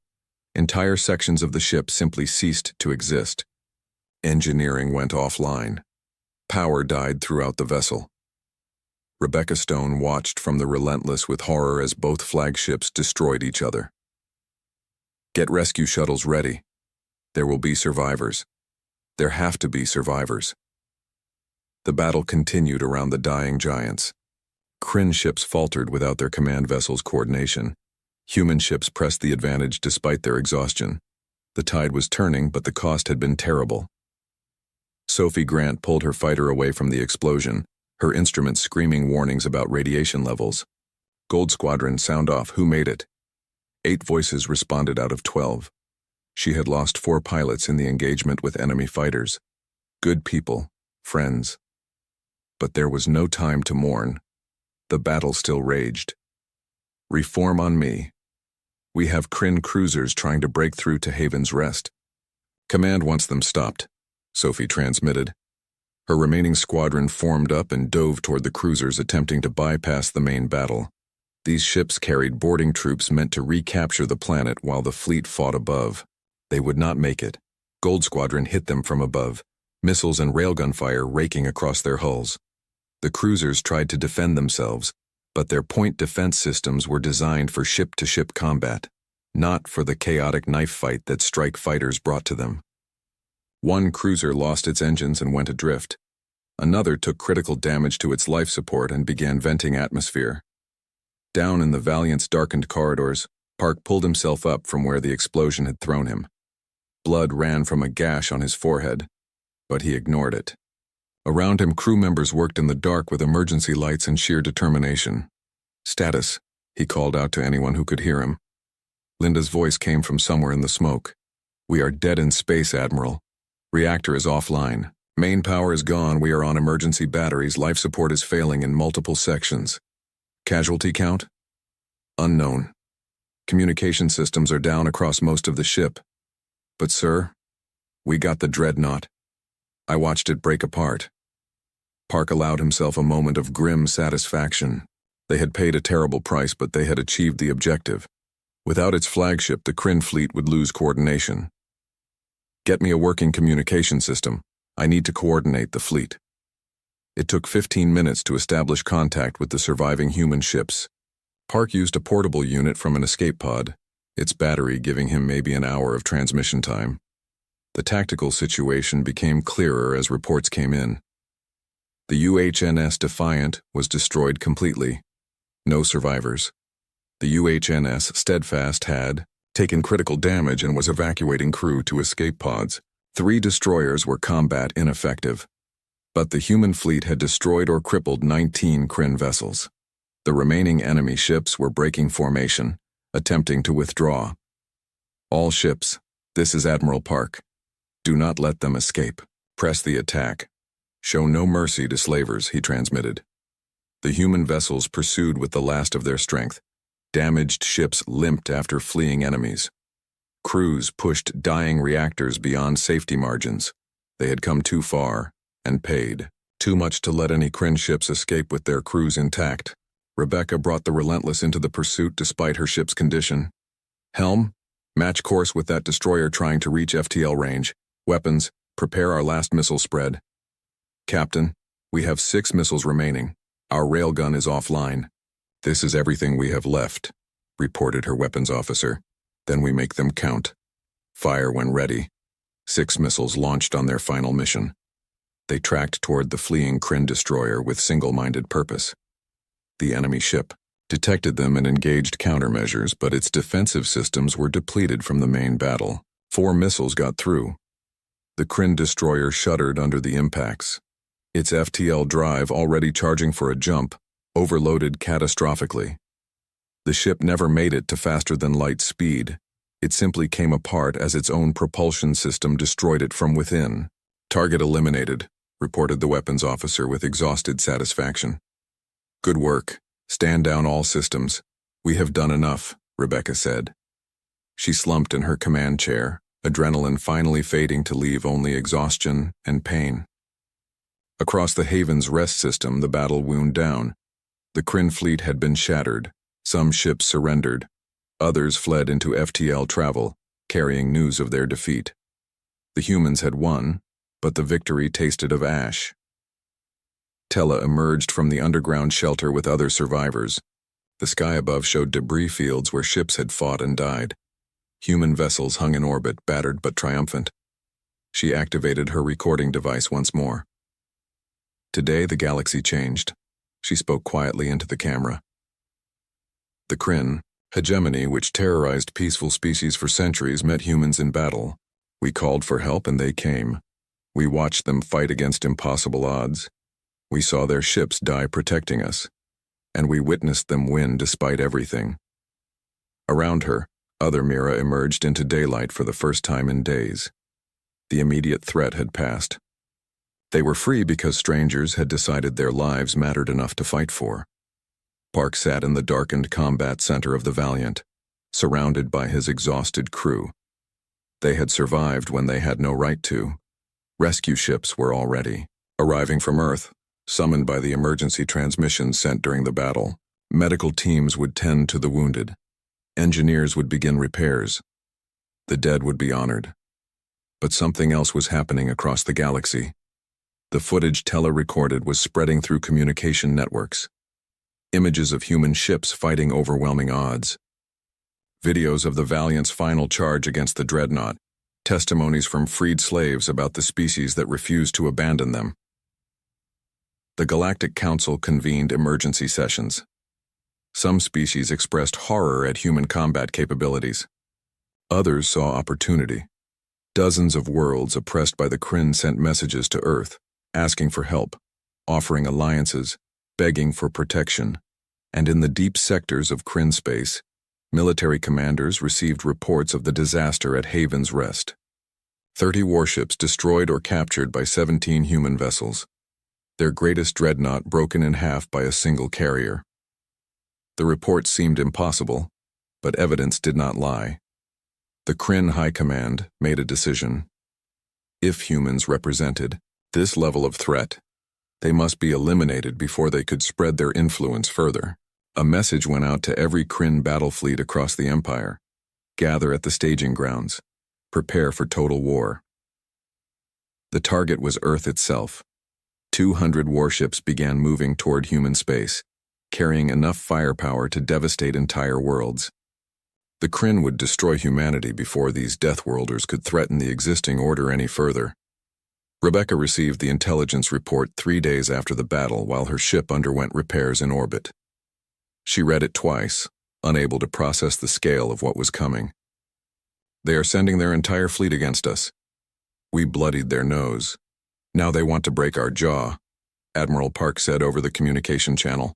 Entire sections of the ship simply ceased to exist. Engineering went offline. Power died throughout the vessel. Rebecca Stone watched from the Relentless with horror as both flagships destroyed each other. "Get rescue shuttles ready. There will be survivors. There have to be survivors." The battle continued around the dying giants. Kryn ships faltered without their command vessels' coordination. Human ships pressed the advantage despite their exhaustion. The tide was turning, but the cost had been terrible. Sophie Grant pulled her fighter away from the explosion, her instruments screaming warnings about radiation levels. "Gold Squadron, sound off. Who made it?" 8 voices responded out of 12. She had lost 4 pilots in the engagement with enemy fighters. Good people, friends. But there was no time to mourn. The battle still raged. "Reform on me. We have Kryn cruisers trying to break through to Haven's Rest. Command wants them stopped," Sophie transmitted. Her remaining squadron formed up and dove toward the cruisers attempting to bypass the main battle. These ships carried boarding troops meant to recapture the planet while the fleet fought above. They would not make it. Gold Squadron hit them from above, missiles and railgun fire raking across their hulls. The cruisers tried to defend themselves, but their point defense systems were designed for ship-to-ship combat, not for the chaotic knife fight that strike fighters brought to them. One cruiser lost its engines and went adrift. Another took critical damage to its life support and began venting atmosphere. Down in the Valiant's darkened corridors, Park pulled himself up from where the explosion had thrown him. Blood ran from a gash on his forehead, but he ignored it. Around him, crew members worked in the dark with emergency lights and sheer determination. "Status," he called out to anyone who could hear him. Linda's voice came from somewhere in the smoke. "We are dead in space, Admiral. Reactor is offline. Main power is gone. We are on emergency batteries. Life support is failing in multiple sections. Casualty count? Unknown. Communication systems are down across most of the ship. But sir, we got the dreadnought. I watched it break apart." Park allowed himself a moment of grim satisfaction. They had paid a terrible price, but they had achieved the objective. Without its flagship, the Kryn fleet would lose coordination. "Get me a working communication system. I need to coordinate the fleet." It took 15 minutes to establish contact with the surviving human ships. Park used a portable unit from an escape pod, its battery giving him maybe an hour of transmission time. The tactical situation became clearer as reports came in. The UHNS Defiant was destroyed completely. No survivors. The UHNS Steadfast had, taken critical damage and was evacuating crew to escape pods. 3 destroyers were combat ineffective, but the human fleet had destroyed or crippled 19 Kryn vessels. The remaining enemy ships were breaking formation, attempting to withdraw. All ships, this is Admiral Park. Do not let them escape. Press the attack. Show no mercy to slavers, he transmitted. The human vessels pursued with the last of their strength. Damaged ships limped after fleeing enemies. Crews pushed dying reactors beyond safety margins. They had come too far, and paid too much to let any Kryn ships escape with their crews intact. Rebecca brought the Relentless into the pursuit despite her ship's condition. Helm, match course with that destroyer trying to reach FTL range. Weapons, prepare our last missile spread. Captain, we have 6 missiles remaining. Our railgun is offline. This is everything we have left, reported her weapons officer. Then we make them count. Fire when ready. 6 missiles launched on their final mission. They tracked toward the fleeing Kryn destroyer with single-minded purpose. The enemy ship detected them and engaged countermeasures, but its defensive systems were depleted from the main battle. 4 missiles got through. The Kryn destroyer shuddered under the impacts. Its FTL drive, already charging for a jump, overloaded catastrophically. The ship never made it to faster-than-light speed. It simply came apart as its own propulsion system destroyed it from within. Target eliminated, reported the weapons officer with exhausted satisfaction. Good work. Stand down all systems. We have done enough, Rebecca said. She slumped in her command chair, adrenaline finally fading to leave only exhaustion and pain. Across the Haven's rest system, the battle wound down. The Kryn fleet had been shattered. Some ships surrendered. Others fled into FTL travel, carrying news of their defeat. The humans had won, but the victory tasted of ash. Tella emerged from the underground shelter with other survivors. The sky above showed debris fields where ships had fought and died. Human vessels hung in orbit, battered but triumphant. She activated her recording device once more. Today the galaxy changed. She spoke quietly into the camera. The Kryn, hegemony which terrorized peaceful species for centuries, met humans in battle. We called for help and they came. We watched them fight against impossible odds. We saw their ships die protecting us, and we witnessed them win despite everything. Around her, other Mira emerged into daylight for the first time in days. The immediate threat had passed. They were free because strangers had decided their lives mattered enough to fight for. Park sat in the darkened combat center of the Valiant, surrounded by his exhausted crew. They had survived when they had no right to. Rescue ships were already arriving from Earth, summoned by the emergency transmissions sent during the battle. Medical teams would tend to the wounded. Engineers would begin repairs. The dead would be honored. But something else was happening across the galaxy. The footage Tella recorded was spreading through communication networks. Images of human ships fighting overwhelming odds. Videos of the Valiant's final charge against the Dreadnought. Testimonies from freed slaves about the species that refused to abandon them. The Galactic Council convened emergency sessions. Some species expressed horror at human combat capabilities. Others saw opportunity. Dozens of worlds oppressed by the Kryn sent messages to Earth, asking for help, offering alliances, begging for protection. And in the deep sectors of Kryn space, military commanders received reports of the disaster at Haven's Rest. 30 warships destroyed or captured by 17 human vessels. Their greatest dreadnought broken in half by a single carrier. The reports seemed impossible, but evidence did not lie. The Kryn High Command made a decision. If humans represented this level of threat, they must be eliminated before they could spread their influence further. A message went out to every Kryn battle fleet across the Empire. Gather at the staging grounds. Prepare for total war. The target was Earth itself. 200 warships began moving toward human space, carrying enough firepower to devastate entire worlds. The Kryn would destroy humanity before these Deathworlders could threaten the existing order any further. Rebecca received the intelligence report 3 days after the battle while her ship underwent repairs in orbit. She read it twice, unable to process the scale of what was coming. They are sending their entire fleet against us. We bloodied their nose. Now they want to break our jaw, Admiral Park said over the communication channel.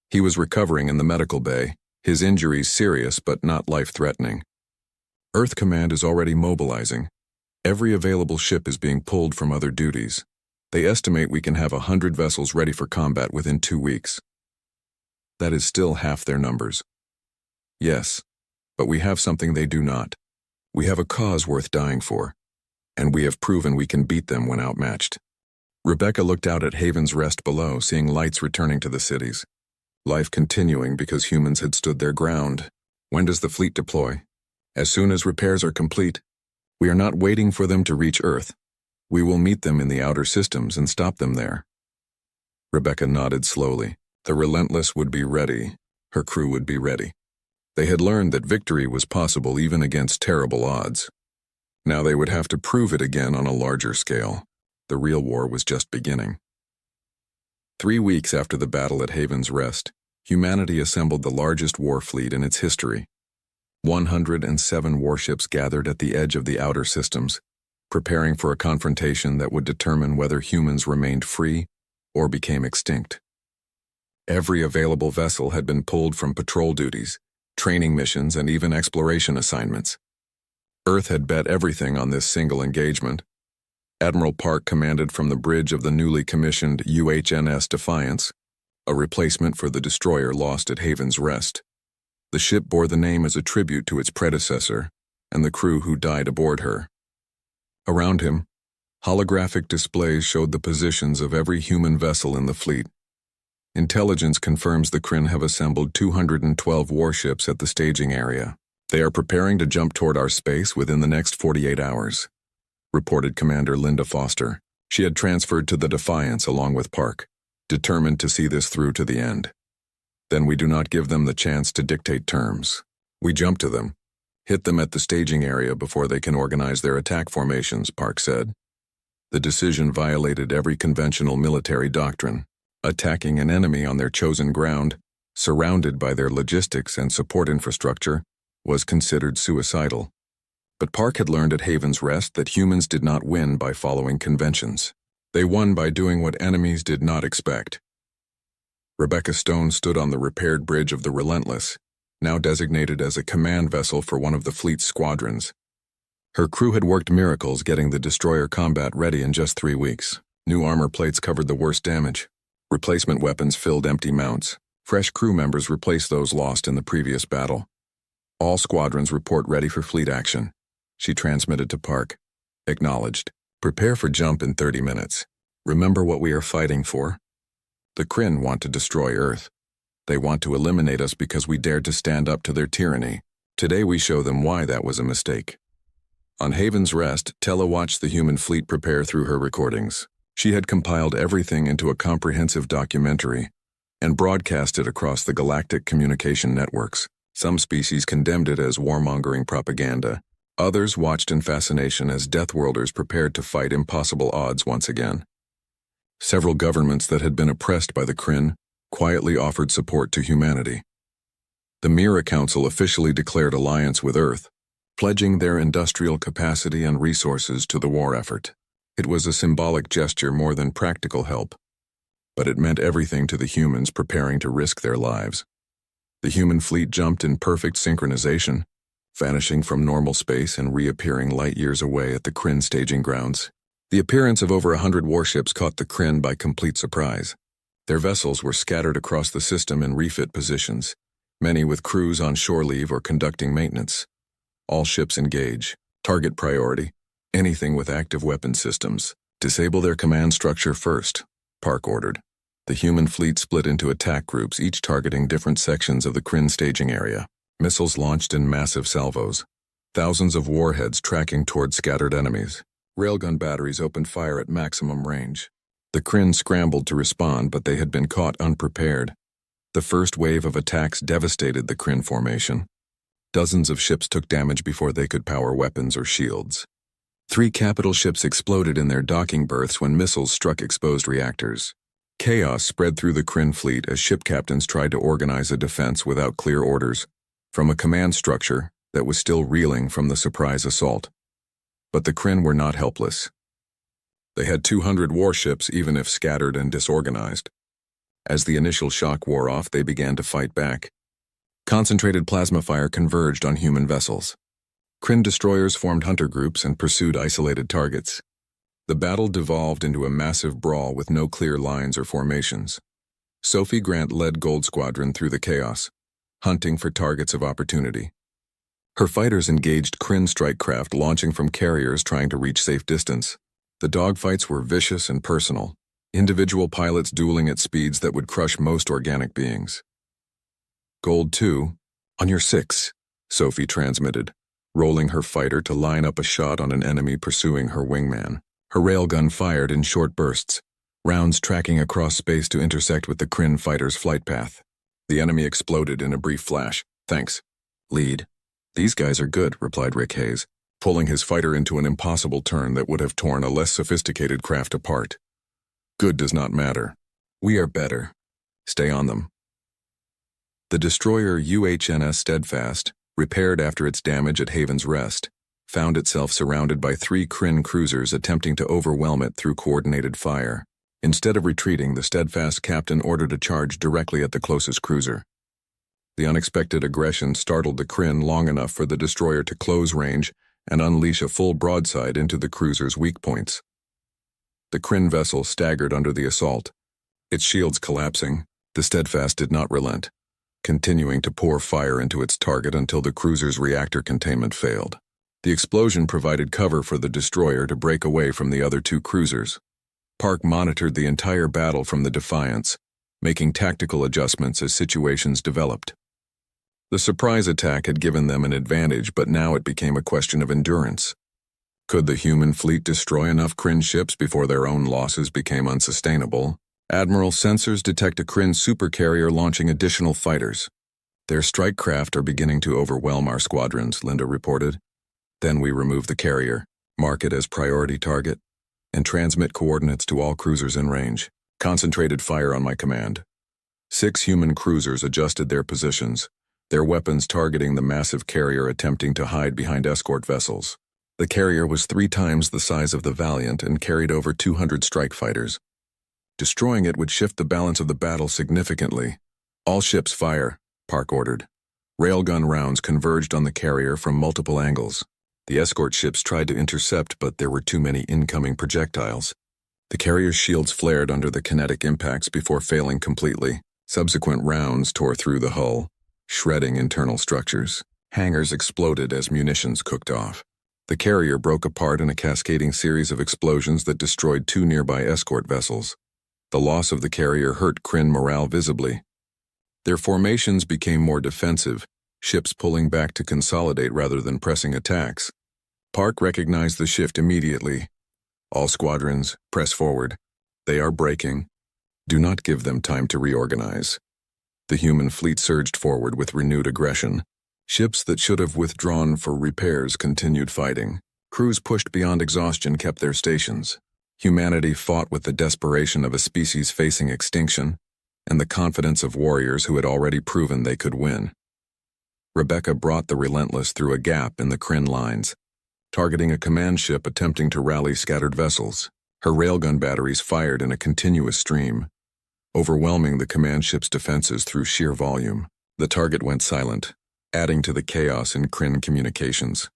He was recovering in the medical bay, his injuries serious but not life-threatening. Earth Command is already mobilizing. Every available ship is being pulled from other duties. They estimate we can have 100 vessels ready for combat within 2 weeks. That is still half their numbers. Yes, but we have something they do not. We have a cause worth dying for, and we have proven we can beat them when outmatched. Rebecca looked out at Haven's Rest below, seeing lights returning to the cities. Life continuing because humans had stood their ground. When does the fleet deploy? As soon as repairs are complete. We are not waiting for them to reach Earth. We will meet them in the outer systems and stop them there. Rebecca nodded slowly. The Relentless would be ready. Her crew would be ready. They had learned that victory was possible even against terrible odds. Now they would have to prove it again on a larger scale. The real war was just beginning. 3 weeks after the battle at Haven's Rest, humanity assembled the largest war fleet in its history. 107 warships gathered at the edge of the outer systems, preparing for a confrontation that would determine whether humans remained free or became extinct. Every available vessel had been pulled from patrol duties, training missions, and even exploration assignments. Earth had bet everything on this single engagement. Admiral Park commanded from the bridge of the newly commissioned UHNS Defiance, a replacement for the destroyer lost at Haven's Rest. The ship bore the name as a tribute to its predecessor and the crew who died aboard her. Around him, holographic displays showed the positions of every human vessel in the fleet. Intelligence confirms the Kryn have assembled 212 warships at the staging area. They are preparing to jump toward our space within the next 48 hours, reported Commander Linda Foster. She had transferred to the Defiance along with Park, determined to see this through to the end. Then we do not give them the chance to dictate terms. We jump to them, hit them at the staging area before they can organize their attack formations, Park said. The decision violated every conventional military doctrine. Attacking an enemy on their chosen ground, surrounded by their logistics and support infrastructure, was considered suicidal. But Park had learned at Haven's Rest that humans did not win by following conventions. They won by doing what enemies did not expect. Rebecca Stone stood on the repaired bridge of the Relentless, now designated as a command vessel for one of the fleet's squadrons. Her crew had worked miracles getting the destroyer combat ready in just 3 weeks. New armor plates covered the worst damage. Replacement weapons filled empty mounts. Fresh crew members replaced those lost in the previous battle. All squadrons report ready for fleet action. She transmitted to Park. Acknowledged. Prepare for jump in 30 minutes. Remember what we are fighting for? The Kryn want to destroy Earth. They want to eliminate us because we dared to stand up to their tyranny. Today we show them why that was a mistake. On Haven's Rest, Tella watched the human fleet prepare through her recordings. She had compiled everything into a comprehensive documentary and broadcast it across the galactic communication networks. Some species condemned it as warmongering propaganda. Others watched in fascination as Deathworlders prepared to fight impossible odds once again. Several governments that had been oppressed by the Kryn quietly offered support to humanity. The Mira Council officially declared alliance with Earth, pledging their industrial capacity and resources to the war effort. It was a symbolic gesture more than practical help, but it meant everything to the humans preparing to risk their lives. The human fleet jumped in perfect synchronization, vanishing from normal space and reappearing light years away at the Kryn staging grounds. The appearance of over 100 warships caught the Kryn by complete surprise. Their vessels were scattered across the system in refit positions, many with crews on shore leave or conducting maintenance. All ships engage. Target priority. Anything with active weapon systems. Disable their command structure first, Park ordered. The human fleet split into attack groups, each targeting different sections of the Kryn staging area. Missiles launched in massive salvos. Thousands of warheads tracking toward scattered enemies. Railgun batteries opened fire at maximum range. The Kryn scrambled to respond, but they had been caught unprepared. The first wave of attacks devastated the Kryn formation. Dozens of ships took damage before they could power weapons or shields. 3 capital ships exploded in their docking berths when missiles struck exposed reactors. Chaos spread through the Kryn fleet as ship captains tried to organize a defense without clear orders. From a command structure, that was still reeling from the surprise assault. But the Kryn were not helpless. They had 200 warships, even if scattered and disorganized. As the initial shock wore off, they began to fight back. Concentrated plasma fire converged on human vessels. Kryn destroyers formed hunter groups and pursued isolated targets. The battle devolved into a massive brawl with no clear lines or formations. Sophie Grant led Gold Squadron through the chaos, hunting for targets of opportunity. Her fighters engaged Kryn strike craft launching from carriers trying to reach safe distance. The dogfights were vicious and personal, individual pilots dueling at speeds that would crush most organic beings. Gold 2, on your 6, Sophie transmitted, rolling her fighter to line up a shot on an enemy pursuing her wingman. Her railgun fired in short bursts, rounds tracking across space to intersect with the Kryn fighter's flight path. The enemy exploded in a brief flash. Thanks. Lead. These guys are good, replied Rick Hayes, pulling his fighter into an impossible turn that would have torn a less sophisticated craft apart. Good does not matter. We are better. Stay on them. The destroyer UHNS Steadfast, repaired after its damage at Haven's Rest, found itself surrounded by 3 Kryn cruisers attempting to overwhelm it through coordinated fire. Instead of retreating, the Steadfast captain ordered a charge directly at the closest cruiser. The unexpected aggression startled the Kryn long enough for the destroyer to close range and unleash a full broadside into the cruiser's weak points. The Kryn vessel staggered under the assault. Its shields collapsing, the Steadfast did not relent, continuing to pour fire into its target until the cruiser's reactor containment failed. The explosion provided cover for the destroyer to break away from the other 2 cruisers. Park monitored the entire battle from the Defiance, making tactical adjustments as situations developed. The surprise attack had given them an advantage, but now it became a question of endurance. Could the human fleet destroy enough Kryn ships before their own losses became unsustainable? Admiral sensors detect a Kryn supercarrier launching additional fighters. Their strike craft are beginning to overwhelm our squadrons, Linda reported. Then we remove the carrier, mark it as priority target, and transmit coordinates to all cruisers in range. Concentrated fire on my command. 6 human cruisers adjusted their positions, their weapons targeting the massive carrier attempting to hide behind escort vessels. The carrier was 3 times the size of the Valiant and carried over 200 strike fighters. Destroying it would shift the balance of the battle significantly. All ships fire, Park ordered. Railgun rounds converged on the carrier from multiple angles. The escort ships tried to intercept, but there were too many incoming projectiles. The carrier's shields flared under the kinetic impacts before failing completely. Subsequent rounds tore through the hull, shredding internal structures. Hangars exploded as munitions cooked off. The carrier broke apart in a cascading series of explosions that destroyed 2 nearby escort vessels. The loss of the carrier hurt Kryn morale visibly. Their formations became more defensive, ships pulling back to consolidate rather than pressing attacks. Park recognized the shift immediately. All squadrons, press forward. They are breaking. Do not give them time to reorganize. The human fleet surged forward with renewed aggression. Ships that should have withdrawn for repairs continued fighting. Crews pushed beyond exhaustion kept their stations. Humanity fought with the desperation of a species facing extinction and the confidence of warriors who had already proven they could win. Rebecca brought the relentless through a gap in the Kryn lines, targeting a command ship attempting to rally scattered vessels. Her railgun batteries fired in a continuous stream, overwhelming the command ship's defenses through sheer volume. The target went silent, adding to the chaos in Kryn communications.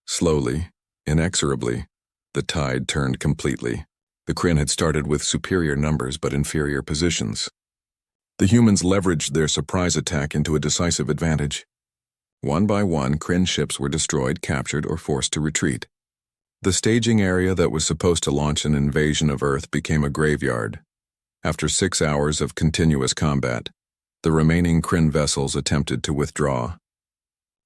Slowly, inexorably, the tide turned completely. The Kryn had started with superior numbers but inferior positions. The humans leveraged their surprise attack into a decisive advantage. One by one, Kryn ships were destroyed, captured, or forced to retreat. The staging area that was supposed to launch an invasion of Earth became a graveyard. After 6 hours of continuous combat, the remaining Kryn vessels attempted to withdraw.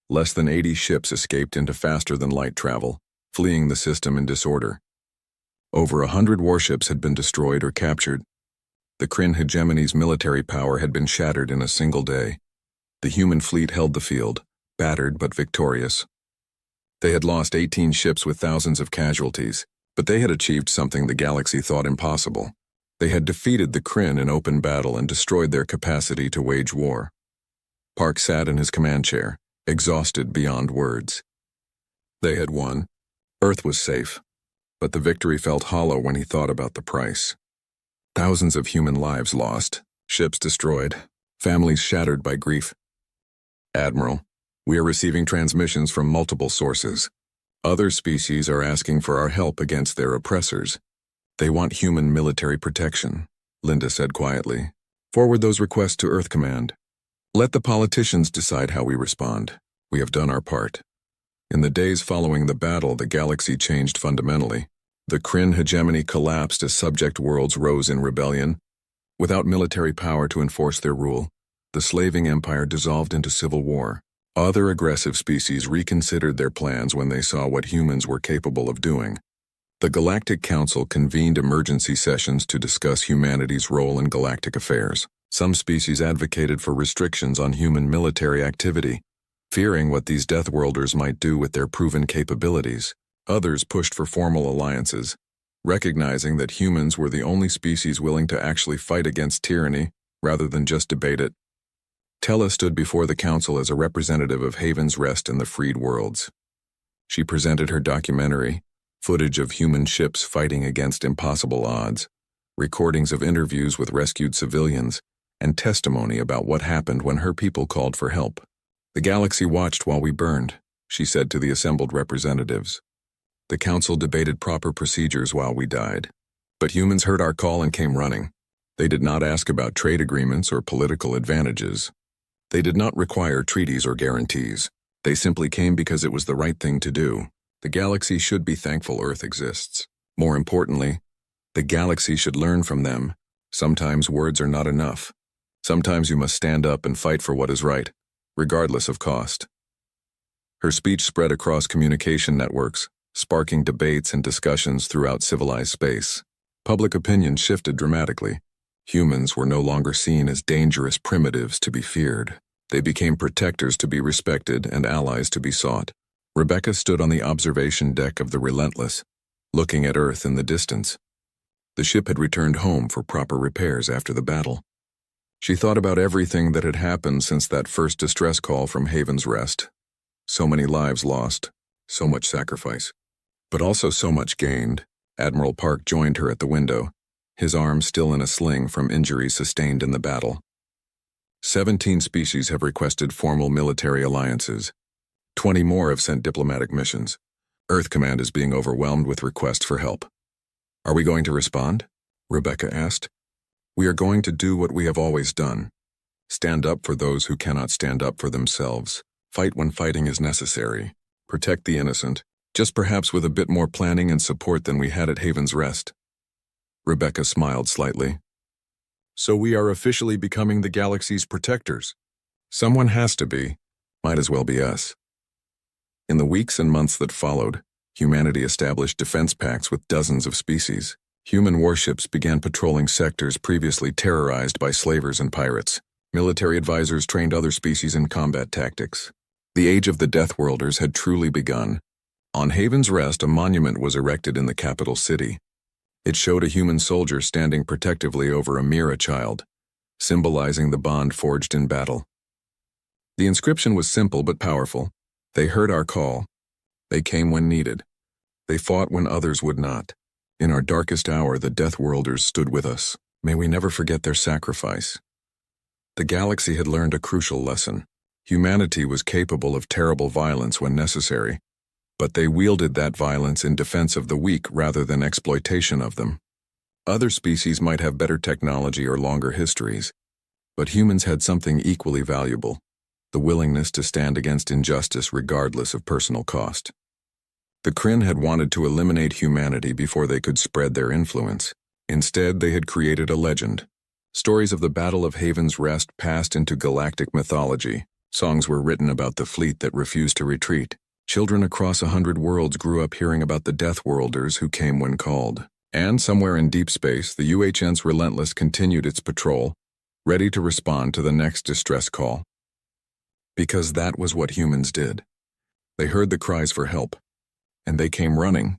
Less than 80 ships escaped into faster-than-light travel, fleeing the system in disorder. Over 100 warships had been destroyed or captured. The Kryn hegemony's military power had been shattered in a single day. The human fleet held the field, battered but victorious. They had lost 18 ships with thousands of casualties, but they had achieved something the galaxy thought impossible. They had defeated the Kryn in open battle and destroyed their capacity to wage war. Park sat in his command chair, exhausted beyond words. They had won. Earth was safe. But the victory felt hollow when he thought about the price. Thousands of human lives lost, ships destroyed, families shattered by grief. Admiral, we are receiving transmissions from multiple sources. Other species are asking for our help against their oppressors. They want human military protection, Linda said quietly. Forward those requests to Earth Command. Let the politicians decide how we respond. We have done our part. In the days following the battle, the galaxy changed fundamentally. The Kryn hegemony collapsed as subject worlds rose in rebellion. Without military power to enforce their rule, the slaving empire dissolved into civil war. Other aggressive species reconsidered their plans when they saw what humans were capable of doing. The Galactic Council convened emergency sessions to discuss humanity's role in galactic affairs. Some species advocated for restrictions on human military activity, fearing what these Deathworlders might do with their proven capabilities. Others pushed for formal alliances, recognizing that humans were the only species willing to actually fight against tyranny rather than just debate it. Tella stood before the council as a representative of Haven's Rest and the freed worlds. She presented her documentary, footage of human ships fighting against impossible odds, recordings of interviews with rescued civilians, and testimony about what happened when her people called for help. The galaxy watched while we burned, she said to the assembled representatives. The council debated proper procedures while we died. But humans heard our call and came running. They did not ask about trade agreements or political advantages. They did not require treaties or guarantees. They simply came because it was the right thing to do. The galaxy should be thankful Earth exists. More importantly, the galaxy should learn from them. Sometimes words are not enough. Sometimes you must stand up and fight for what is right, regardless of cost. Her speech spread across communication networks, sparking debates and discussions throughout civilized space. Public opinion shifted dramatically. Humans were no longer seen as dangerous primitives to be feared. They became protectors to be respected and allies to be sought. Rebecca stood on the observation deck of the Relentless, looking at Earth in the distance. The ship had returned home for proper repairs after the battle. She thought about everything that had happened since that first distress call from Haven's Rest. So many lives lost, so much sacrifice, but also so much gained. Admiral Park joined her at the window, his arm still in a sling from injuries sustained in the battle. 17 species have requested formal military alliances. 20 more have sent diplomatic missions. Earth Command is being overwhelmed with requests for help. Are we going to respond? Rebecca asked. We are going to do what we have always done. Stand up for those who cannot stand up for themselves. Fight when fighting is necessary. Protect the innocent, just perhaps with a bit more planning and support than we had at Haven's Rest. Rebecca smiled slightly. So we are officially becoming the galaxy's protectors. Someone has to be. Might as well be us. In the weeks and months that followed, humanity established defense pacts with dozens of species. Human warships began patrolling sectors previously terrorized by slavers and pirates. Military advisors trained other species in combat tactics. The age of the Deathworlders had truly begun. On Haven's Rest, a monument was erected in the capital city. It showed a human soldier standing protectively over a Mira child, symbolizing the bond forged in battle. The inscription was simple but powerful. They heard our call. They came when needed. They fought when others would not. In our darkest hour, the Deathworlders stood with us. May we never forget their sacrifice. The galaxy had learned a crucial lesson. Humanity was capable of terrible violence when necessary, but they wielded that violence in defense of the weak rather than exploitation of them. Other species might have better technology or longer histories, but humans had something equally valuable: the willingness to stand against injustice regardless of personal cost. The Kryn had wanted to eliminate humanity before they could spread their influence. Instead, they had created a legend. Stories of the Battle of Haven's Rest passed into galactic mythology. Songs were written about the fleet that refused to retreat. Children across 100 worlds grew up hearing about the Deathworlders who came when called. And somewhere in deep space, the UHN's Relentless continued its patrol, ready to respond to the next distress call. Because that was what humans did. They heard the cries for help, and they came running.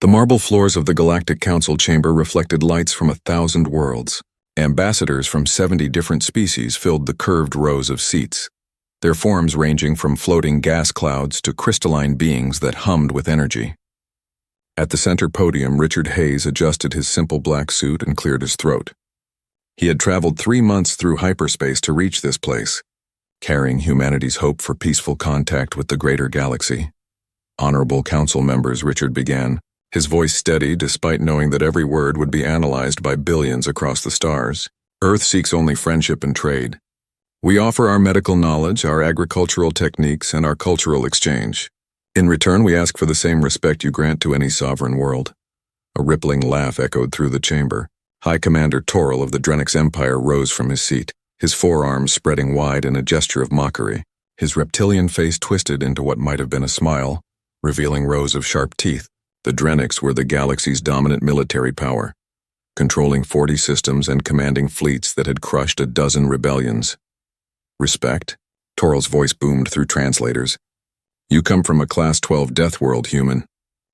The marble floors of the Galactic Council chamber reflected lights from 1,000 worlds. Ambassadors from 70 different species filled the curved rows of seats. their forms ranging from floating gas clouds to crystalline beings that hummed with energy. At the center podium, Richard Hayes adjusted his simple black suit and cleared his throat. He had traveled 3 months through hyperspace to reach this place, carrying humanity's hope for peaceful contact with the greater galaxy. Honorable council members, Richard began, his voice steady despite knowing that every word would be analyzed by billions across the stars. Earth seeks only friendship and trade. We offer our medical knowledge, our agricultural techniques, and our cultural exchange. In return, we ask for the same respect you grant to any sovereign world. A rippling laugh echoed through the chamber. High Commander Toril of the Drenix Empire rose from his seat, his forearms spreading wide in a gesture of mockery. His reptilian face twisted into what might have been a smile, revealing rows of sharp teeth. The Drenix were the galaxy's dominant military power, controlling 40 systems and commanding fleets that had crushed a dozen rebellions. Respect? Toril's voice boomed through translators. You come from a Class 12 Deathworld human.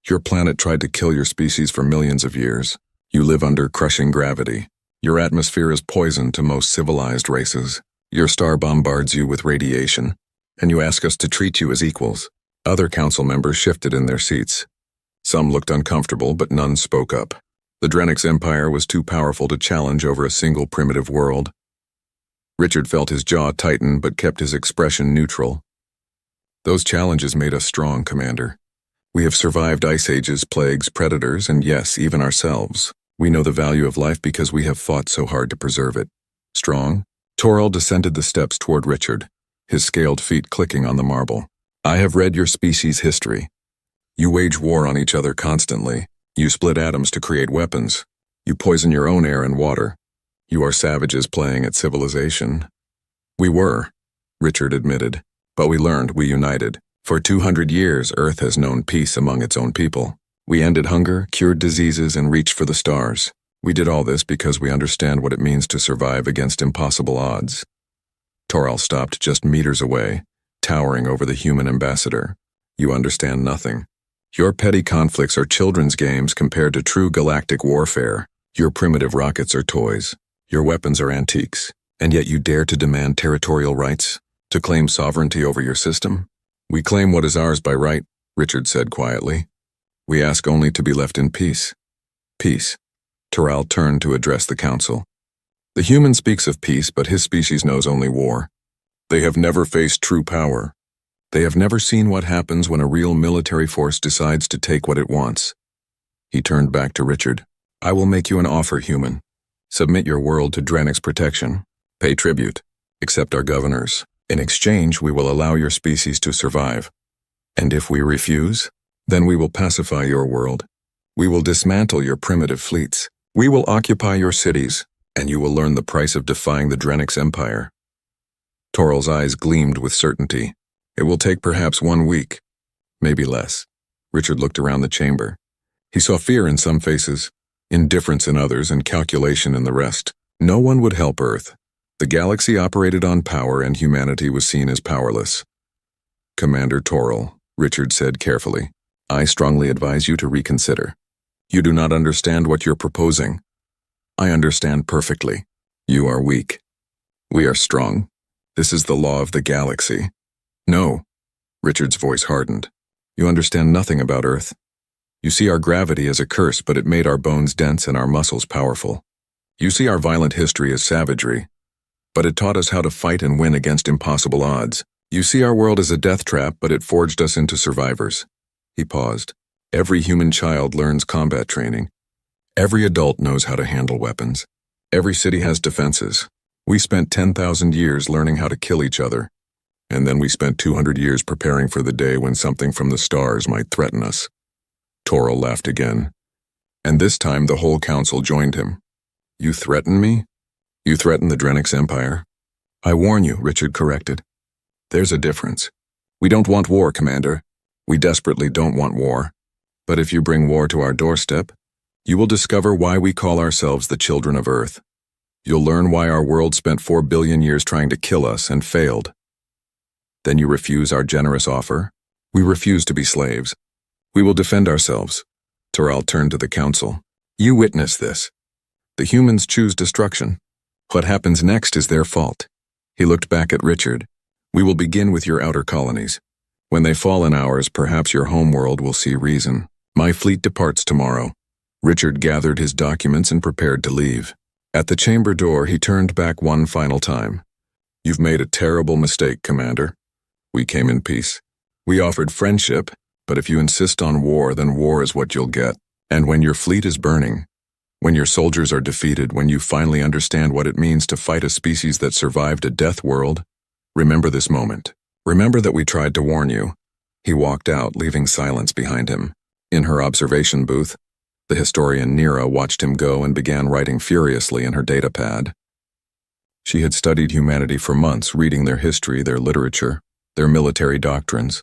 Your planet tried to kill your species for millions of years. You live under crushing gravity. Your atmosphere is poison to most civilized races. Your star bombards you with radiation, and you ask us to treat you as equals. Other council members shifted in their seats. Some looked uncomfortable, but none spoke up. The Drenix Empire was too powerful to challenge over a single primitive world. Richard felt his jaw tighten, but kept his expression neutral. Those challenges made us strong, Commander. We have survived ice ages, plagues, predators, and yes, even ourselves. We know the value of life because we have fought so hard to preserve it. Strong? Toril descended the steps toward Richard, his scaled feet clicking on the marble. I have read your species' history. You wage war on each other constantly. You split atoms to create weapons. You poison your own air and water. You are savages playing at civilization. We were, Richard admitted, but we learned, we united. For 200 years, Earth has known peace among its own people. We ended hunger, cured diseases, and reached for the stars. We did all this because we understand what it means to survive against impossible odds. Toril stopped just meters away, towering over the human ambassador. You understand nothing. Your petty conflicts are children's games compared to true galactic warfare. Your primitive rockets are toys. Your weapons are antiques. And yet you dare to demand territorial rights? To claim sovereignty over your system? We claim what is ours by right, Richard said quietly. We ask only to be left in peace. Peace. Toril turned to address the council. The human speaks of peace, but his species knows only war. They have never faced true power. They have never seen what happens when a real military force decides to take what it wants. He turned back to Richard. I will make you an offer, human. Submit your world to Drenix protection. Pay tribute. Accept our governors. In exchange, we will allow your species to survive. And if we refuse, then we will pacify your world. We will dismantle your primitive fleets. We will occupy your cities, and you will learn the price of defying the Drenix Empire. Toril's eyes gleamed with certainty. It will take perhaps 1 week, maybe less. Richard looked around the chamber. He saw fear in some faces, indifference in others, and calculation in the rest. No one would help Earth. The galaxy operated on power, and humanity was seen as powerless. Commander Toril, Richard said carefully, I strongly advise you to reconsider. You do not understand what you're proposing. I understand perfectly. You are weak. We are strong. This is the law of the galaxy. No. Richard's voice hardened. You understand nothing about Earth. You see our gravity as a curse, but it made our bones dense and our muscles powerful. You see our violent history as savagery, but it taught us how to fight and win against impossible odds. You see our world as a death trap, but it forged us into survivors. He paused. Every human child learns combat training. Every adult knows how to handle weapons. Every city has defenses. We spent 10,000 years learning how to kill each other. And then we spent 200 years preparing for the day when something from the stars might threaten us. Toril laughed again. And this time the whole council joined him. You threaten me? You threaten the Drenix Empire? I warn you, Richard corrected. There's a difference. We don't want war, Commander. We desperately don't want war. But if you bring war to our doorstep, you will discover why we call ourselves the children of Earth. You'll learn why our world spent 4 billion years trying to kill us and failed. Then you refuse our generous offer? We refuse to be slaves. We will defend ourselves. Toril turned to the council. You witness this. The humans choose destruction. What happens next is their fault. He looked back at Richard. We will begin with your outer colonies. When they fall in ours, perhaps your homeworld will see reason. My fleet departs tomorrow. Richard gathered his documents and prepared to leave. At the chamber door, he turned back one final time. You've made a terrible mistake, Commander. We came in peace. We offered friendship, but if you insist on war, then war is what you'll get. And when your fleet is burning, when your soldiers are defeated, when you finally understand what it means to fight a species that survived a death world, remember this moment. Remember that we tried to warn you. He walked out, leaving silence behind him. In her observation booth, the historian Nira watched him go and began writing furiously in her data pad. She had studied humanity for months, reading their history, their literature, their military doctrines.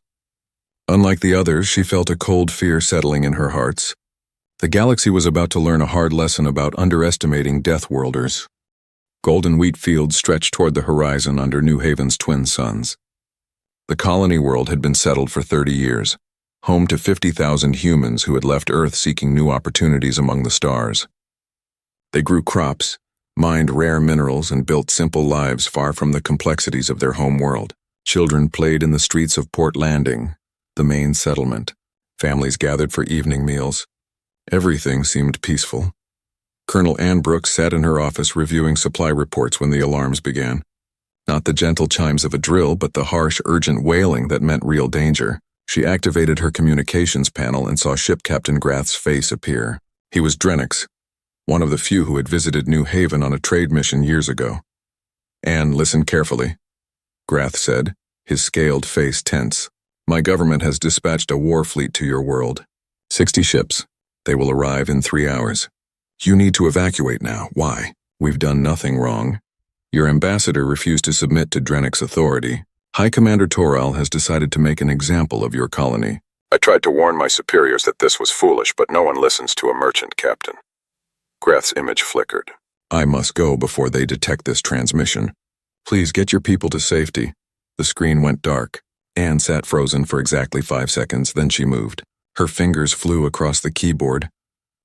Unlike the others, she felt a cold fear settling in her hearts. The galaxy was about to learn a hard lesson about underestimating Deathworlders. Golden wheat fields stretched toward the horizon under New Haven's twin suns. The colony world had been settled for 30 years, home to 50,000 humans who had left Earth seeking new opportunities among the stars. They grew crops, mined rare minerals, and built simple lives far from the complexities of their home world. Children played in the streets of Port Landing, the main settlement. Families gathered for evening meals. Everything seemed peaceful. Colonel Ann Brooks sat in her office reviewing supply reports when the alarms began. Not the gentle chimes of a drill, but the harsh, urgent wailing that meant real danger. She activated her communications panel and saw Ship Captain Grath's face appear. He was Drenix, one of the few who had visited New Haven on a trade mission years ago. Ann, listen carefully, Grath said, his scaled face tense. My government has dispatched a war fleet to your world. 60 ships. They will arrive in 3 hours. You need to evacuate now. Why? We've done nothing wrong. Your ambassador refused to submit to Drenix's authority. High Commander Toral has decided to make an example of your colony. I tried to warn my superiors that this was foolish, but no one listens to a merchant captain. Grath's image flickered. I must go before they detect this transmission. Please get your people to safety. The screen went dark. Anne sat frozen for exactly 5 seconds, then she moved. Her fingers flew across the keyboard,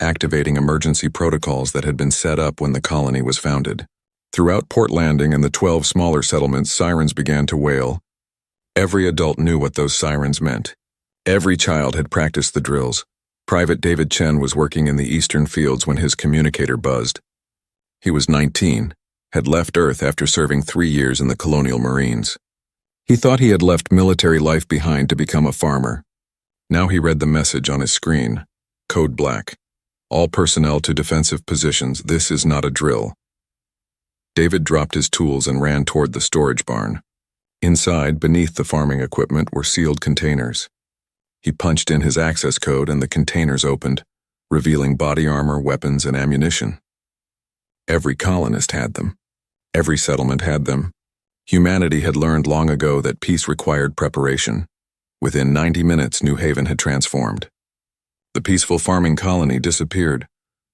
activating emergency protocols that had been set up when the colony was founded. Throughout Port Landing and the 12 smaller settlements, sirens began to wail. Every adult knew what those sirens meant. Every child had practiced the drills. Private David Chen was working in the eastern fields when his communicator buzzed. He was 19, had left Earth after serving 3 years in the Colonial Marines. He thought he had left military life behind to become a farmer. Now he read the message on his screen. Code Black. All personnel to defensive positions. This is not a drill. David dropped his tools and ran toward the storage barn. Inside, beneath the farming equipment, were sealed containers. He punched in his access code and the containers opened, revealing body armor, weapons, and ammunition. Every colonist had them. Every settlement had them. Humanity had learned long ago that peace required preparation. Within 90 minutes, New Haven had transformed. The peaceful farming colony disappeared,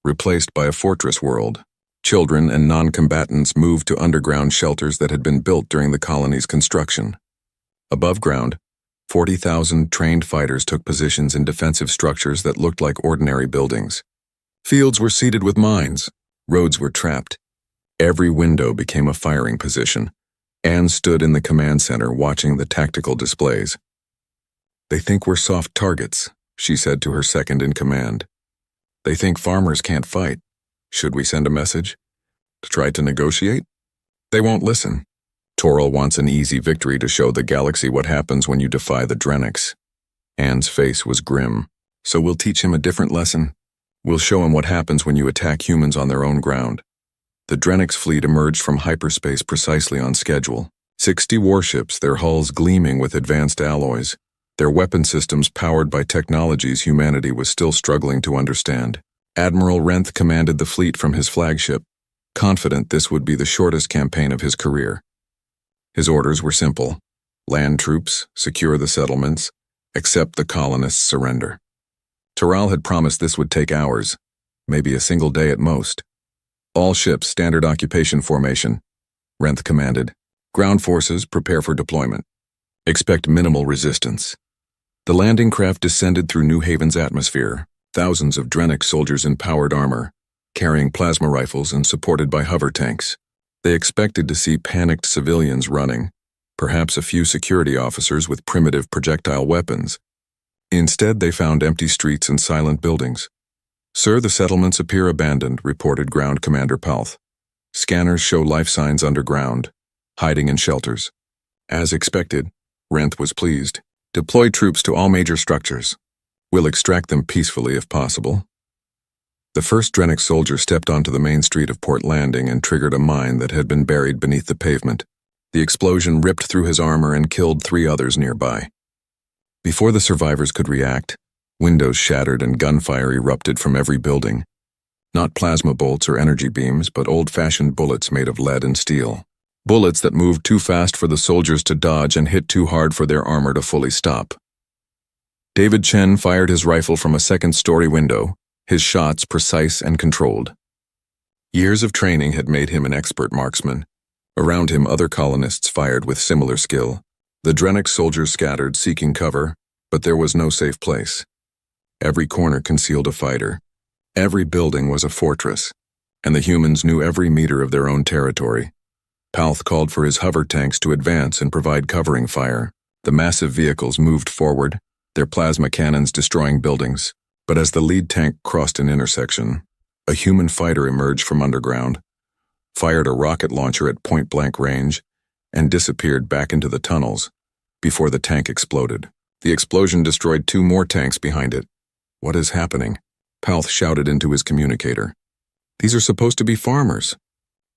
replaced by a fortress world. Children and non-combatants moved to underground shelters that had been built during the colony's construction. Above ground, 40,000 trained fighters took positions in defensive structures that looked like ordinary buildings. Fields were seeded with mines. Roads were trapped. Every window became a firing position. Anne stood in the command center watching the tactical displays. They think we're soft targets, she said to her second in command. They think farmers can't fight. Should we send a message? To try to negotiate? They won't listen. Toral wants an easy victory to show the galaxy what happens when you defy the Drenix. Anne's face was grim. So we'll teach him a different lesson. We'll show him what happens when you attack humans on their own ground. The Drenix fleet emerged from hyperspace precisely on schedule. 60 warships, their hulls gleaming with advanced alloys. Their weapon systems powered by technologies humanity was still struggling to understand. Admiral Renth commanded the fleet from his flagship, confident this would be the shortest campaign of his career. His orders were simple. Land troops, secure the settlements, accept the colonists' surrender. Toral had promised this would take hours, maybe a single day at most. All ships, standard occupation formation, Renth commanded. Ground forces, prepare for deployment. Expect minimal resistance. The landing craft descended through New Haven's atmosphere, thousands of Drenix soldiers in powered armor, carrying plasma rifles and supported by hover tanks. They expected to see panicked civilians running, perhaps a few security officers with primitive projectile weapons. Instead, they found empty streets and silent buildings. "Sir, the settlements appear abandoned," reported Ground Commander Palth. "Scanners show life signs underground, hiding in shelters." As expected, Renth was pleased. "Deploy troops to all major structures. We'll extract them peacefully if possible." The first Drennick soldier stepped onto the main street of Port Landing and triggered a mine that had been buried beneath the pavement. The explosion ripped through his armor and killed 3 others nearby. Before the survivors could react, windows shattered and gunfire erupted from every building. Not plasma bolts or energy beams, but old-fashioned bullets made of lead and steel. Bullets that moved too fast for the soldiers to dodge and hit too hard for their armor to fully stop. David Chen fired his rifle from a second-story window, his shots precise and controlled. Years of training had made him an expert marksman. Around him, other colonists fired with similar skill. The Drennick soldiers scattered, seeking cover, but there was no safe place. Every corner concealed a fighter. Every building was a fortress, and the humans knew every meter of their own territory. Palth called for his hover tanks to advance and provide covering fire. The massive vehicles moved forward, their plasma cannons destroying buildings. But as the lead tank crossed an intersection, a human fighter emerged from underground, fired a rocket launcher at point-blank range, and disappeared back into the tunnels before the tank exploded. The explosion destroyed 2 more tanks behind it. "What is happening?" Palth shouted into his communicator. "These are supposed to be farmers."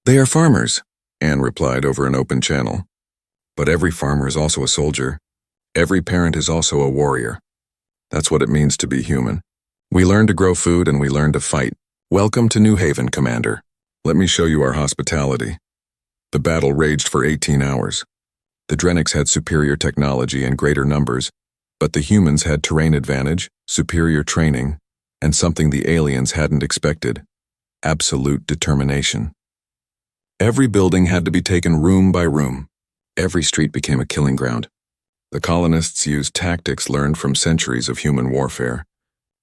"They are farmers," Anne replied over an open channel. "But every farmer is also a soldier. Every parent is also a warrior. That's what it means to be human. We learn to grow food and we learn to fight. Welcome to New Haven, Commander. Let me show you our hospitality." The battle raged for 18 hours. The Drennicks had superior technology and greater numbers, but the humans had terrain advantage, superior training, and something the aliens hadn't expected: absolute determination. Every building had to be taken room by room. Every street became a killing ground. The colonists used tactics learned from centuries of human warfare,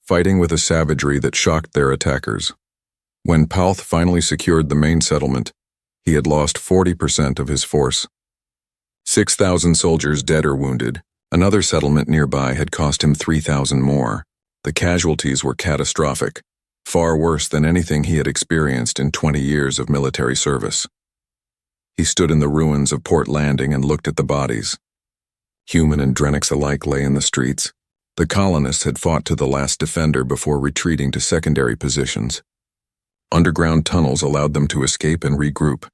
fighting with a savagery that shocked their attackers. When Palth finally secured the main settlement, he had lost 40% of his force. 6,000 soldiers dead or wounded. Another settlement nearby had cost him 3,000 more. The casualties were catastrophic, far worse than anything he had experienced in 20 years of military service. He stood in the ruins of Port Landing and looked at the bodies. Human and Drennicks alike lay in the streets. The colonists had fought to the last defender before retreating to secondary positions. Underground tunnels allowed them to escape and regroup.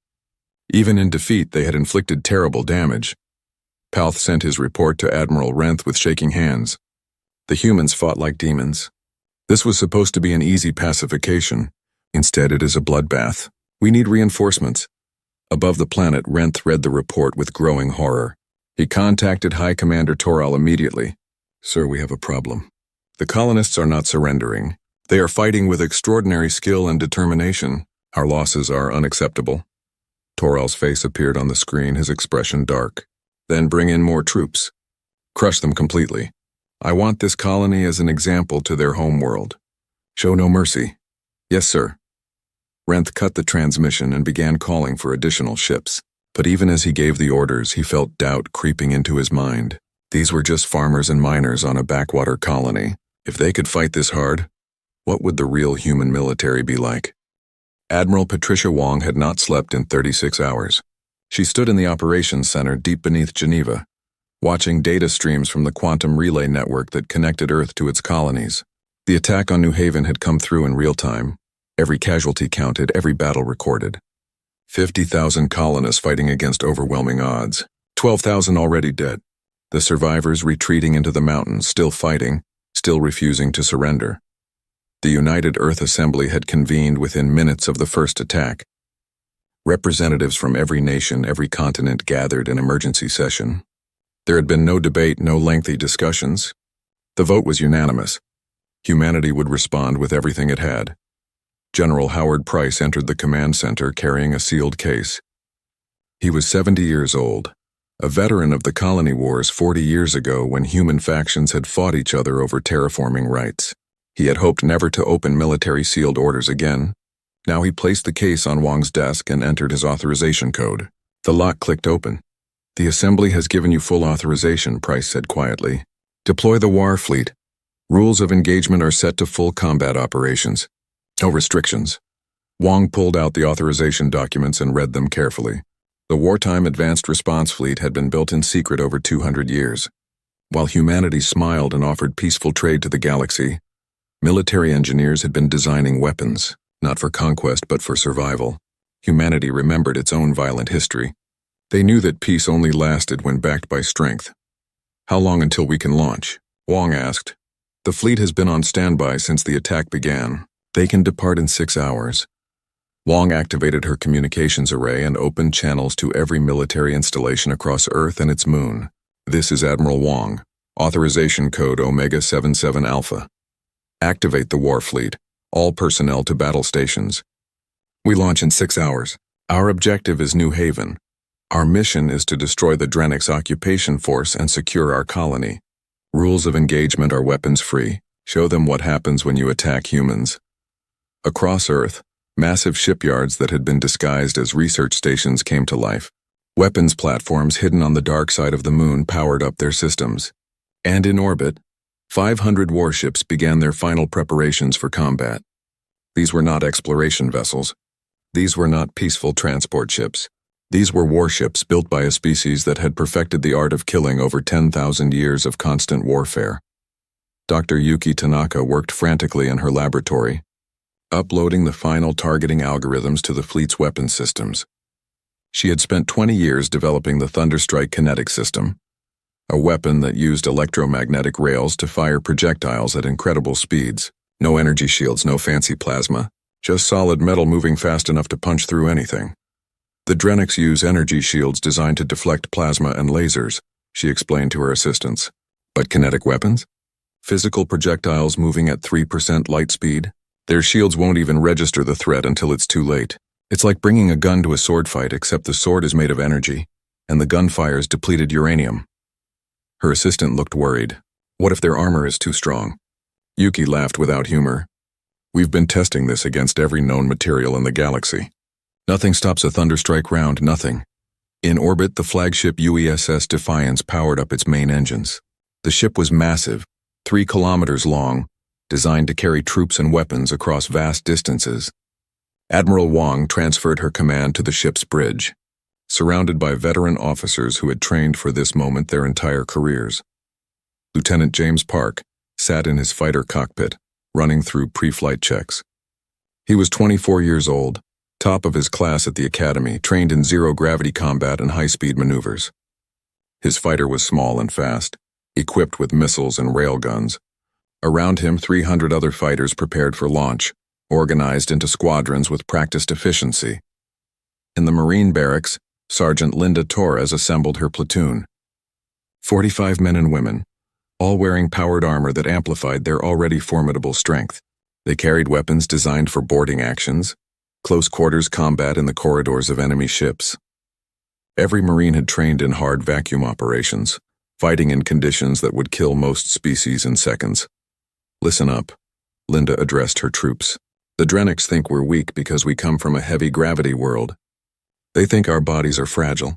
Even in defeat, they had inflicted terrible damage. Palth sent his report to Admiral Renth with shaking hands. The humans fought like demons. This was supposed to be an easy pacification. Instead, it is a bloodbath. We need reinforcements. Above the planet, Renth read the report with growing horror. He contacted High Commander Toral immediately. "Sir, we have a problem. The colonists are not surrendering. They are fighting with extraordinary skill and determination. Our losses are unacceptable." Toral's face appeared on the screen, his expression dark. "Then bring in more troops. Crush them completely. I want this colony as an example to their home world. Show no mercy." "Yes, sir." Renth cut the transmission and began calling for additional ships. But even as he gave the orders, he felt doubt creeping into his mind. These were just farmers and miners on a backwater colony. If they could fight this hard, what would the real human military be like? Admiral Patricia Wong had not slept in 36 hours. She stood in the operations center deep beneath Geneva, watching data streams from the quantum relay network that connected Earth to its colonies. The attack on New Haven had come through in real time. Every casualty counted, every battle recorded. 50,000 colonists fighting against overwhelming odds. 12,000 already dead. The survivors retreating into the mountains, still fighting, still refusing to surrender. The United Earth Assembly had convened within minutes of the first attack. Representatives from every nation, every continent gathered in emergency session. There had been no debate, no lengthy discussions. The vote was unanimous. Humanity would respond with everything it had. General Howard Price entered the command center carrying a sealed case. He was 70 years old, a veteran of the colony wars 40 years ago when human factions had fought each other over terraforming rights. He had hoped never to open military sealed orders again. Now he placed the case on Wong's desk and entered his authorization code. The lock clicked open. The Assembly has given you full authorization, Price said quietly. Deploy the war fleet. Rules of engagement are set to full combat operations. No restrictions. Wong pulled out the authorization documents and read them carefully. The wartime advanced response fleet had been built in secret over 200 years. While humanity smiled and offered peaceful trade to the galaxy, military engineers had been designing weapons, not for conquest but for survival. Humanity remembered its own violent history. They knew that peace only lasted when backed by strength. How long until we can launch? Wong asked. The fleet has been on standby since the attack began. They can depart in 6 hours. Wong activated her communications array and opened channels to every military installation across Earth and its moon. This is Admiral Wong. Authorization code Omega 77 Alpha. Activate the war fleet. All personnel to battle stations. We launch in 6 hours. Our objective is New Haven. Our mission is to destroy the Drenix occupation force and secure our colony. Rules of engagement are weapons-free. Show them what happens when you attack humans. Across Earth, massive shipyards that had been disguised as research stations came to life. Weapons platforms hidden on the dark side of the moon powered up their systems. And in orbit, 500 warships began their final preparations for combat. These were not exploration vessels. These were not peaceful transport ships. These were warships built by a species that had perfected the art of killing over 10,000 years of constant warfare. Dr. Yuki Tanaka worked frantically in her laboratory, uploading the final targeting algorithms to the fleet's weapon systems. She had spent 20 years developing the Thunderstrike kinetic system, a weapon that used electromagnetic rails to fire projectiles at incredible speeds. No energy shields, no fancy plasma, just solid metal moving fast enough to punch through anything. The Drenix use energy shields designed to deflect plasma and lasers, she explained to her assistants. But kinetic weapons? Physical projectiles moving at 3% light speed? Their shields won't even register the threat until it's too late. It's like bringing a gun to a sword fight, except the sword is made of energy, and the gun fires depleted uranium. Her assistant looked worried. What if their armor is too strong? Yuki laughed without humor. We've been testing this against every known material in the galaxy. Nothing stops a Thunderstrike round, nothing. In orbit, the flagship UESS Defiance powered up its main engines. The ship was massive, 3 kilometers long, designed to carry troops and weapons across vast distances. Admiral Wong transferred her command to the ship's bridge, surrounded by veteran officers who had trained for this moment their entire careers. Lieutenant James Park sat in his fighter cockpit, running through pre-flight checks. He was 24 years old, top of his class at the academy, trained in zero-gravity combat and high-speed maneuvers. His fighter was small and fast, equipped with missiles and railguns. Around him, 300 other fighters prepared for launch, organized into squadrons with practiced efficiency. In the Marine barracks, Sergeant Linda Torres assembled her platoon. 45 men and women, all wearing powered armor that amplified their already formidable strength. They carried weapons designed for boarding actions, close quarters combat in the corridors of enemy ships. Every Marine had trained in hard vacuum operations, fighting in conditions that would kill most species in seconds. Listen up, Linda addressed her troops. The Drenix think we're weak because we come from a heavy gravity world. They think our bodies are fragile.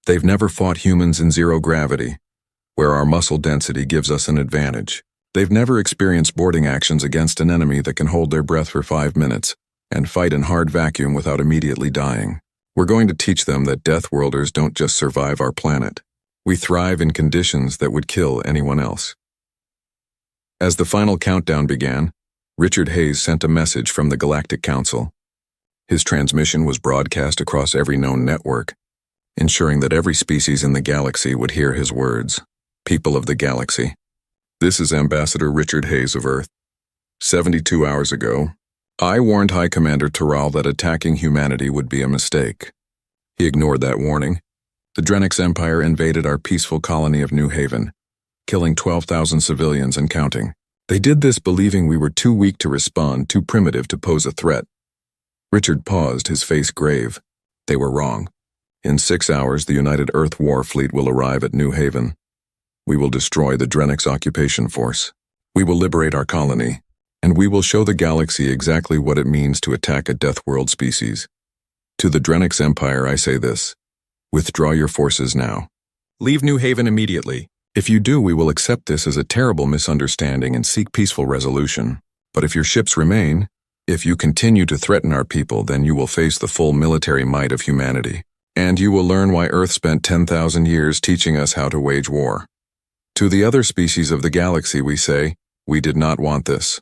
They've never fought humans in zero gravity, where our muscle density gives us an advantage. They've never experienced boarding actions against an enemy that can hold their breath for 5 minutes and fight in hard vacuum without immediately dying. We're going to teach them that Deathworlders don't just survive our planet. We thrive in conditions that would kill anyone else. As the final countdown began, Richard Hayes sent a message from the Galactic Council. His transmission was broadcast across every known network, ensuring that every species in the galaxy would hear his words. People of the galaxy, this is Ambassador Richard Hayes of Earth. 72 hours ago, I warned High Commander Terral that attacking humanity would be a mistake. He ignored that warning. The Drenix Empire invaded our peaceful colony of New Haven, killing 12,000 civilians and counting. They did this believing we were too weak to respond, too primitive to pose a threat. Richard paused, his face grave. They were wrong. In 6 hours, the United Earth War Fleet will arrive at New Haven. We will destroy the Drenix occupation force. We will liberate our colony, and we will show the galaxy exactly what it means to attack a Deathworld species. To the Drenix Empire, I say this: withdraw your forces now. Leave New Haven immediately. If you do, we will accept this as a terrible misunderstanding and seek peaceful resolution. But if your ships remain, if you continue to threaten our people, then you will face the full military might of humanity. And you will learn why Earth spent 10,000 years teaching us how to wage war. To the other species of the galaxy we say, we did not want this.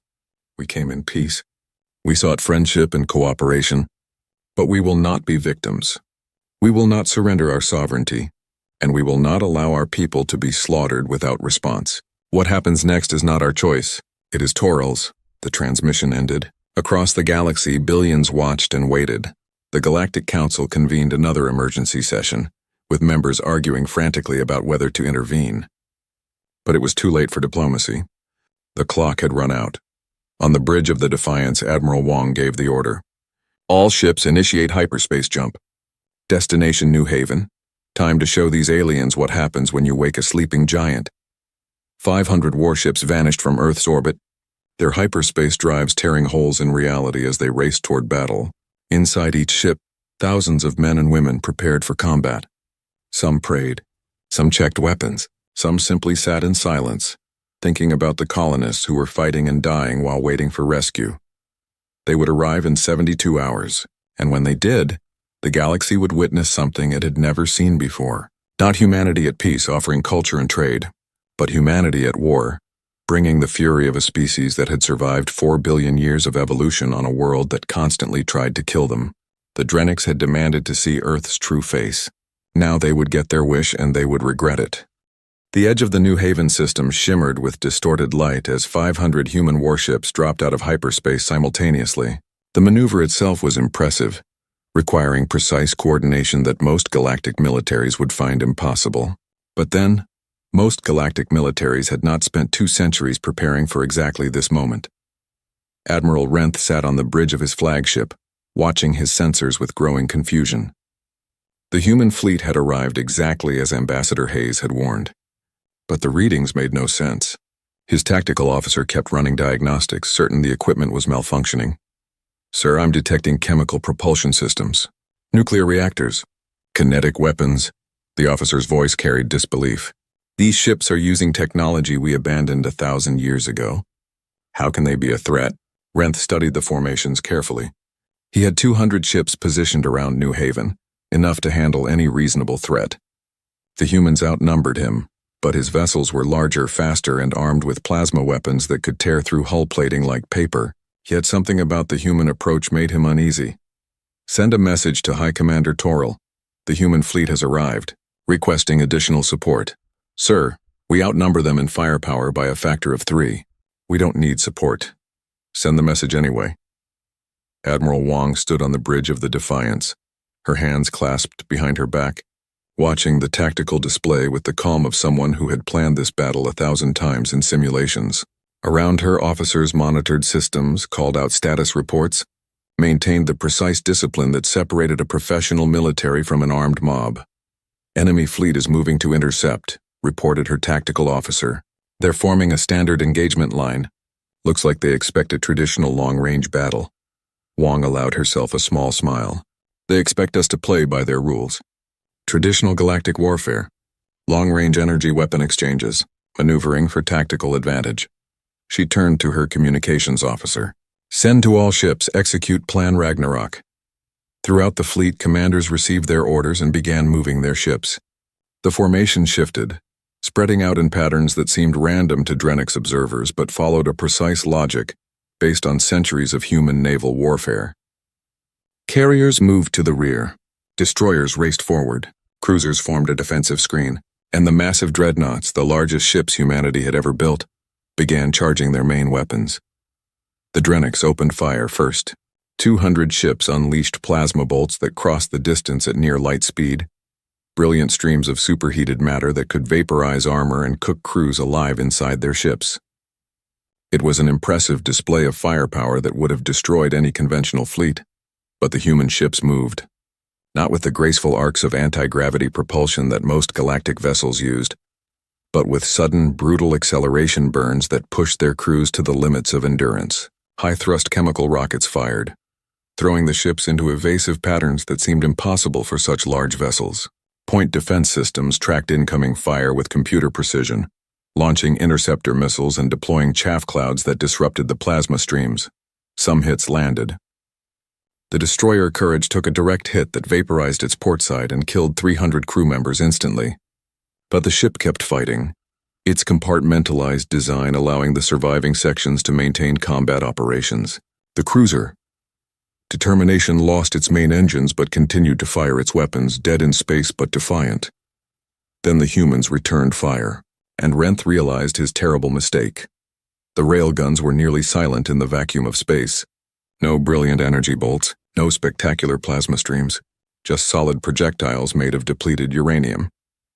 We came in peace. We sought friendship and cooperation. But we will not be victims. We will not surrender our sovereignty. And we will not allow our people to be slaughtered without response. What happens next is not our choice. It is Toral's. The transmission ended. Across the galaxy, billions watched and waited. The Galactic Council convened another emergency session, with members arguing frantically about whether to intervene. But it was too late for diplomacy. The clock had run out. On the bridge of the Defiance, Admiral Wong gave the order. All ships initiate hyperspace jump. Destination New Haven. Time to show these aliens what happens when you wake a sleeping giant. 500 warships vanished from Earth's orbit, their hyperspace drives tearing holes in reality as they raced toward battle. Inside each ship, thousands of men and women prepared for combat. Some prayed, some checked weapons, some simply sat in silence, thinking about the colonists who were fighting and dying while waiting for rescue. They would arrive in 72 hours, and when they did, the galaxy would witness something it had never seen before. Not humanity at peace offering culture and trade, but humanity at war, bringing the fury of a species that had survived 4 billion years of evolution on a world that constantly tried to kill them. The Drenics had demanded to see Earth's true face. Now they would get their wish and they would regret it. The edge of the New Haven system shimmered with distorted light as 500 human warships dropped out of hyperspace simultaneously. The maneuver itself was impressive, requiring precise coordination that most galactic militaries would find impossible. But then, most galactic militaries had not spent 2 centuries preparing for exactly this moment. Admiral Renth sat on the bridge of his flagship, watching his sensors with growing confusion. The human fleet had arrived exactly as Ambassador Hayes had warned. But the readings made no sense. His tactical officer kept running diagnostics, certain the equipment was malfunctioning. "Sir, I'm detecting chemical propulsion systems. Nuclear reactors. Kinetic weapons." The officer's voice carried disbelief. "These ships are using technology we abandoned 1,000 years ago. How can they be a threat?" Renth studied the formations carefully. He had 200 ships positioned around New Haven, enough to handle any reasonable threat. The humans outnumbered him, but his vessels were larger, faster, and armed with plasma weapons that could tear through hull plating like paper. Yet something about the human approach made him uneasy. "Send a message to High Commander Toral. The human fleet has arrived, requesting additional support. Sir, we outnumber them in firepower by a factor of 3. We don't need support. Send the message anyway." Admiral Wong stood on the bridge of the Defiance, her hands clasped behind her back, watching the tactical display with the calm of someone who had planned this battle 1,000 times in simulations. Around her, officers monitored systems, called out status reports, maintained the precise discipline that separated a professional military from an armed mob. "Enemy fleet is moving to intercept," reported her tactical officer. "They're forming a standard engagement line. Looks like they expect a traditional long-range battle." Wong allowed herself a small smile. "They expect us to play by their rules. Traditional galactic warfare. Long-range energy weapon exchanges. Maneuvering for tactical advantage." She turned to her communications officer. "Send to all ships, execute Plan Ragnarok." Throughout the fleet, commanders received their orders and began moving their ships. The formation shifted, spreading out in patterns that seemed random to Drenix observers but followed a precise logic based on centuries of human naval warfare. Carriers moved to the rear. Destroyers raced forward. Cruisers formed a defensive screen, and the massive dreadnoughts, the largest ships humanity had ever built, began charging their main weapons. The Drenix opened fire first. 200 ships unleashed plasma bolts that crossed the distance at near light speed, brilliant streams of superheated matter that could vaporize armor and cook crews alive inside their ships. It was an impressive display of firepower that would have destroyed any conventional fleet, but the human ships moved. Not with the graceful arcs of anti-gravity propulsion that most galactic vessels used, but with sudden, brutal acceleration burns that pushed their crews to the limits of endurance. High-thrust chemical rockets fired, throwing the ships into evasive patterns that seemed impossible for such large vessels. Point defense systems tracked incoming fire with computer precision, launching interceptor missiles and deploying chaff clouds that disrupted the plasma streams. Some hits landed. The destroyer Courage took a direct hit that vaporized its port side and killed 300 crew members instantly. But the ship kept fighting, its compartmentalized design allowing the surviving sections to maintain combat operations. The cruiser Determination lost its main engines but continued to fire its weapons, dead in space but defiant. Then the humans returned fire, and Renth realized his terrible mistake. The railguns were nearly silent in the vacuum of space. No brilliant energy bolts, no spectacular plasma streams, just solid projectiles made of depleted uranium,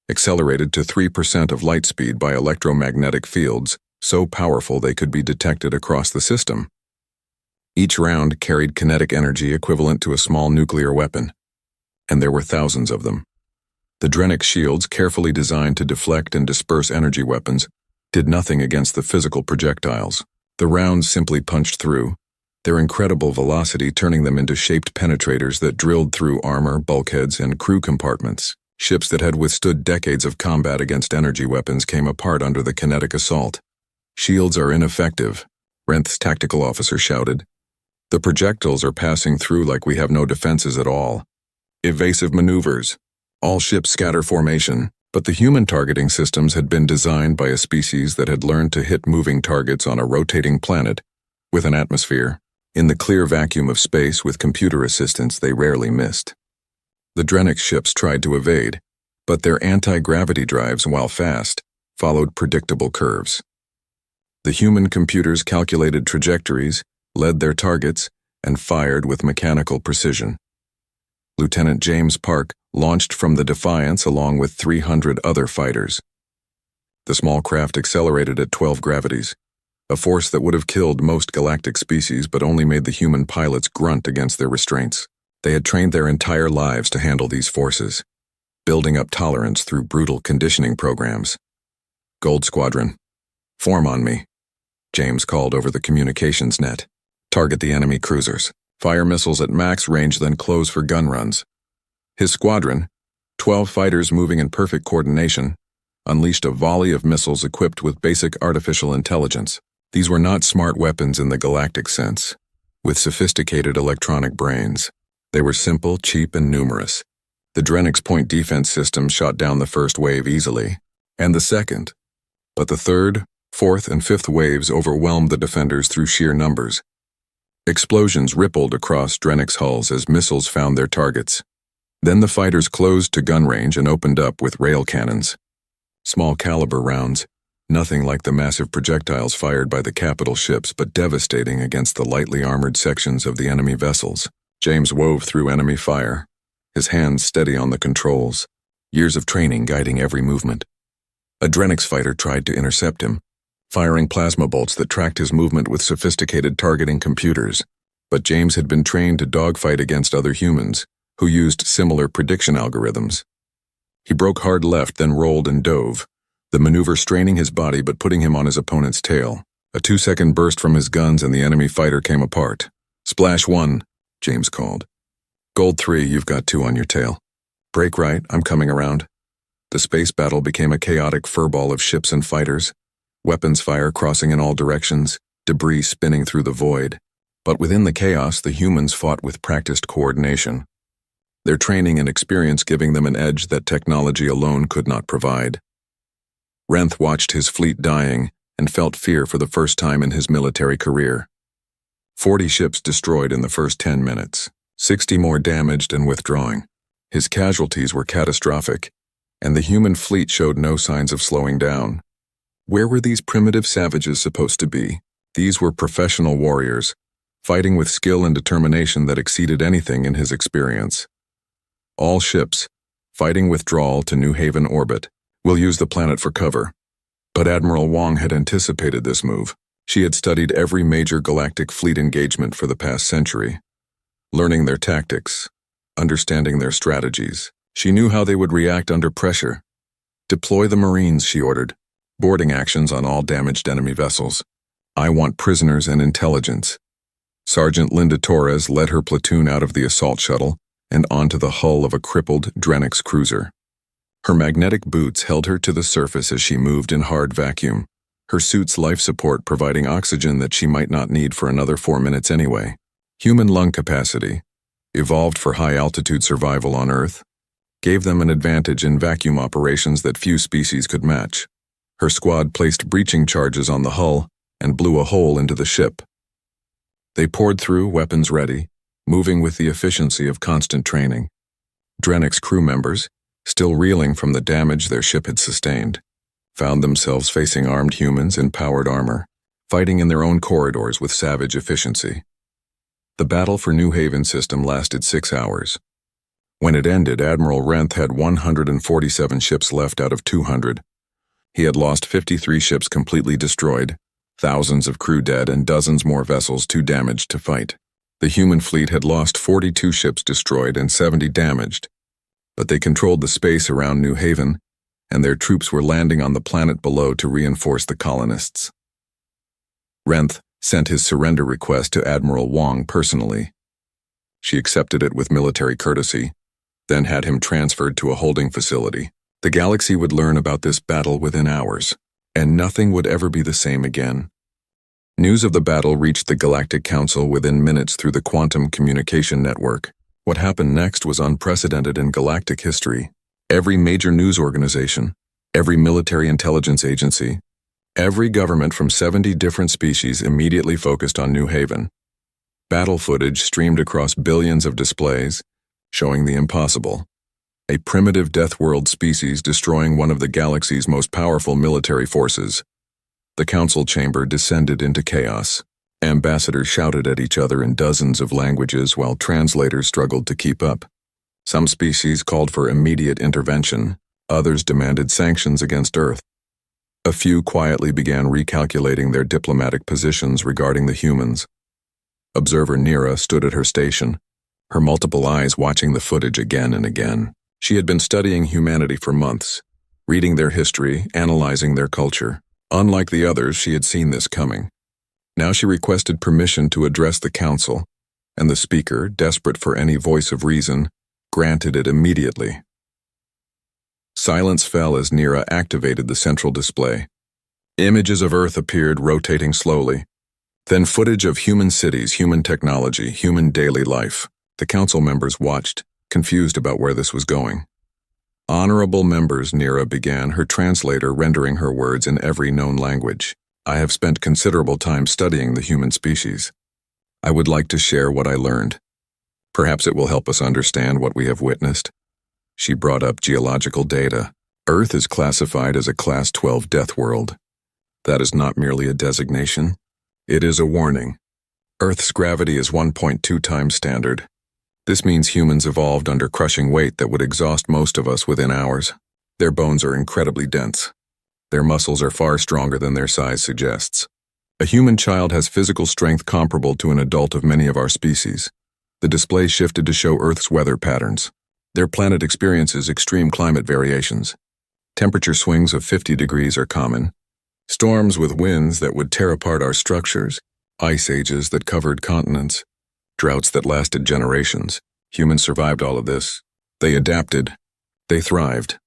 accelerated to 3% of light speed by electromagnetic fields, so powerful they could be detected across the system. Each round carried kinetic energy equivalent to a small nuclear weapon, and there were thousands of them. The Drennic shields, carefully designed to deflect and disperse energy weapons, did nothing against the physical projectiles. The rounds simply punched through, their incredible velocity turning them into shaped penetrators that drilled through armor, bulkheads, and crew compartments. Ships that had withstood decades of combat against energy weapons came apart under the kinetic assault. "Shields are ineffective," Renth's tactical officer shouted. "The projectiles are passing through like we have no defenses at all. Evasive maneuvers. All ships scatter formation." But the human targeting systems had been designed by a species that had learned to hit moving targets on a rotating planet with an atmosphere. In the clear vacuum of space with computer assistance, they rarely missed. The Drennic ships tried to evade, but their anti-gravity drives, while fast, followed predictable curves. The human computers calculated trajectories, led their targets, and fired with mechanical precision. Lieutenant James Park launched from the Defiance along with 300 other fighters. The small craft accelerated at 12 gravities, a force that would have killed most galactic species but only made the human pilots grunt against their restraints. They had trained their entire lives to handle these forces, building up tolerance through brutal conditioning programs. "Gold Squadron, form on me," James called over the communications net. "Target the enemy cruisers. Fire missiles at max range, then close for gun runs." His squadron, 12 fighters moving in perfect coordination, unleashed a volley of missiles equipped with basic artificial intelligence. These were not smart weapons in the galactic sense, with sophisticated electronic brains. They were simple, cheap, and numerous. The Drennic's point defense system shot down the first wave easily, and the second. But the third, fourth, and fifth waves overwhelmed the defenders through sheer numbers. Explosions rippled across Drennic's hulls as missiles found their targets. Then the fighters closed to gun range and opened up with rail cannons. Small caliber rounds, nothing like the massive projectiles fired by the capital ships, but devastating against the lightly armored sections of the enemy vessels. James wove through enemy fire, his hands steady on the controls, years of training guiding every movement. A Drennic's fighter tried to intercept him, firing plasma bolts that tracked his movement with sophisticated targeting computers. But James had been trained to dogfight against other humans, who used similar prediction algorithms. He broke hard left, then rolled and dove, the maneuver straining his body but putting him on his opponent's tail. A 2-second burst from his guns and the enemy fighter came apart. "Splash 1, James called. "Gold 3, you've got 2 on your tail. Break right, I'm coming around." The space battle became a chaotic furball of ships and fighters, weapons fire crossing in all directions, debris spinning through the void. But within the chaos, the humans fought with practiced coordination, their training and experience giving them an edge that technology alone could not provide. Renth watched his fleet dying and felt fear for the first time in his military career. 40 ships destroyed in the first 10 minutes, 60 more damaged and withdrawing. His casualties were catastrophic, and the human fleet showed no signs of slowing down. Where were these primitive savages supposed to be? These were professional warriors, fighting with skill and determination that exceeded anything in his experience. "All ships, fighting withdrawal to New Haven orbit. We'll use the planet for cover." But Admiral Wong had anticipated this move. She had studied every major galactic fleet engagement for the past century, learning their tactics, understanding their strategies. She knew how they would react under pressure. "Deploy the Marines," she ordered. "Boarding actions on all damaged enemy vessels. I want prisoners and intelligence." Sergeant Linda Torres led her platoon out of the assault shuttle and onto the hull of a crippled Drennic's cruiser. Her magnetic boots held her to the surface as she moved in hard vacuum, her suit's life support providing oxygen that she might not need for another 4 minutes anyway. Human lung capacity, evolved for high-altitude survival on Earth, gave them an advantage in vacuum operations that few species could match. Her squad placed breaching charges on the hull and blew a hole into the ship. They poured through, weapons ready, moving with the efficiency of constant training. Drennick's crew members, still reeling from the damage their ship had sustained, found themselves facing armed humans in powered armor, fighting in their own corridors with savage efficiency. The battle for New Haven system lasted 6 hours. When it ended, Admiral Renth had 147 ships left out of 200. He had lost 53 ships completely destroyed, thousands of crew dead, and dozens more vessels too damaged to fight. The human fleet had lost 42 ships destroyed and 70 damaged, but they controlled the space around New Haven, and their troops were landing on the planet below to reinforce the colonists. Renth sent his surrender request to Admiral Wong personally. She accepted it with military courtesy, then had him transferred to a holding facility. The galaxy would learn about this battle within hours, and nothing would ever be the same again. News of the battle reached the Galactic Council within minutes through the quantum communication network. What happened next was unprecedented in galactic history. Every major news organization, every military intelligence agency, every government from 70 different species immediately focused on New Haven. Battle footage streamed across billions of displays, showing the impossible. A primitive Deathworld species destroying one of the galaxy's most powerful military forces. The council chamber descended into chaos. Ambassadors shouted at each other in dozens of languages while translators struggled to keep up. Some species called for immediate intervention, others demanded sanctions against Earth. A few quietly began recalculating their diplomatic positions regarding the humans. Observer Nira stood at her station, her multiple eyes watching the footage again and again. She had been studying humanity for months, reading their history, analyzing their culture. Unlike the others, she had seen this coming. Now she requested permission to address the council, and the speaker, desperate for any voice of reason, granted it immediately. Silence fell as Nira activated the central display. Images of Earth appeared, rotating slowly. Then footage of human cities, human technology, human daily life. The council members watched, confused about where this was going. Honorable members, Nira began, her translator rendering her words in every known language. I have spent considerable time studying the human species. I would like to share what I learned. Perhaps it will help us understand what we have witnessed. She brought up geological data. Earth is classified as a Class 12 death world. That is not merely a designation. It is a warning. Earth's gravity is 1.2 times standard. This means humans evolved under crushing weight that would exhaust most of us within hours. Their bones are incredibly dense. Their muscles are far stronger than their size suggests. A human child has physical strength comparable to an adult of many of our species. The display shifted to show Earth's weather patterns. Their planet experiences extreme climate variations. Temperature swings of 50 degrees are common. Storms with winds that would tear apart our structures. Ice ages that covered continents. Droughts that lasted generations. Humans survived all of this. They adapted. They thrived.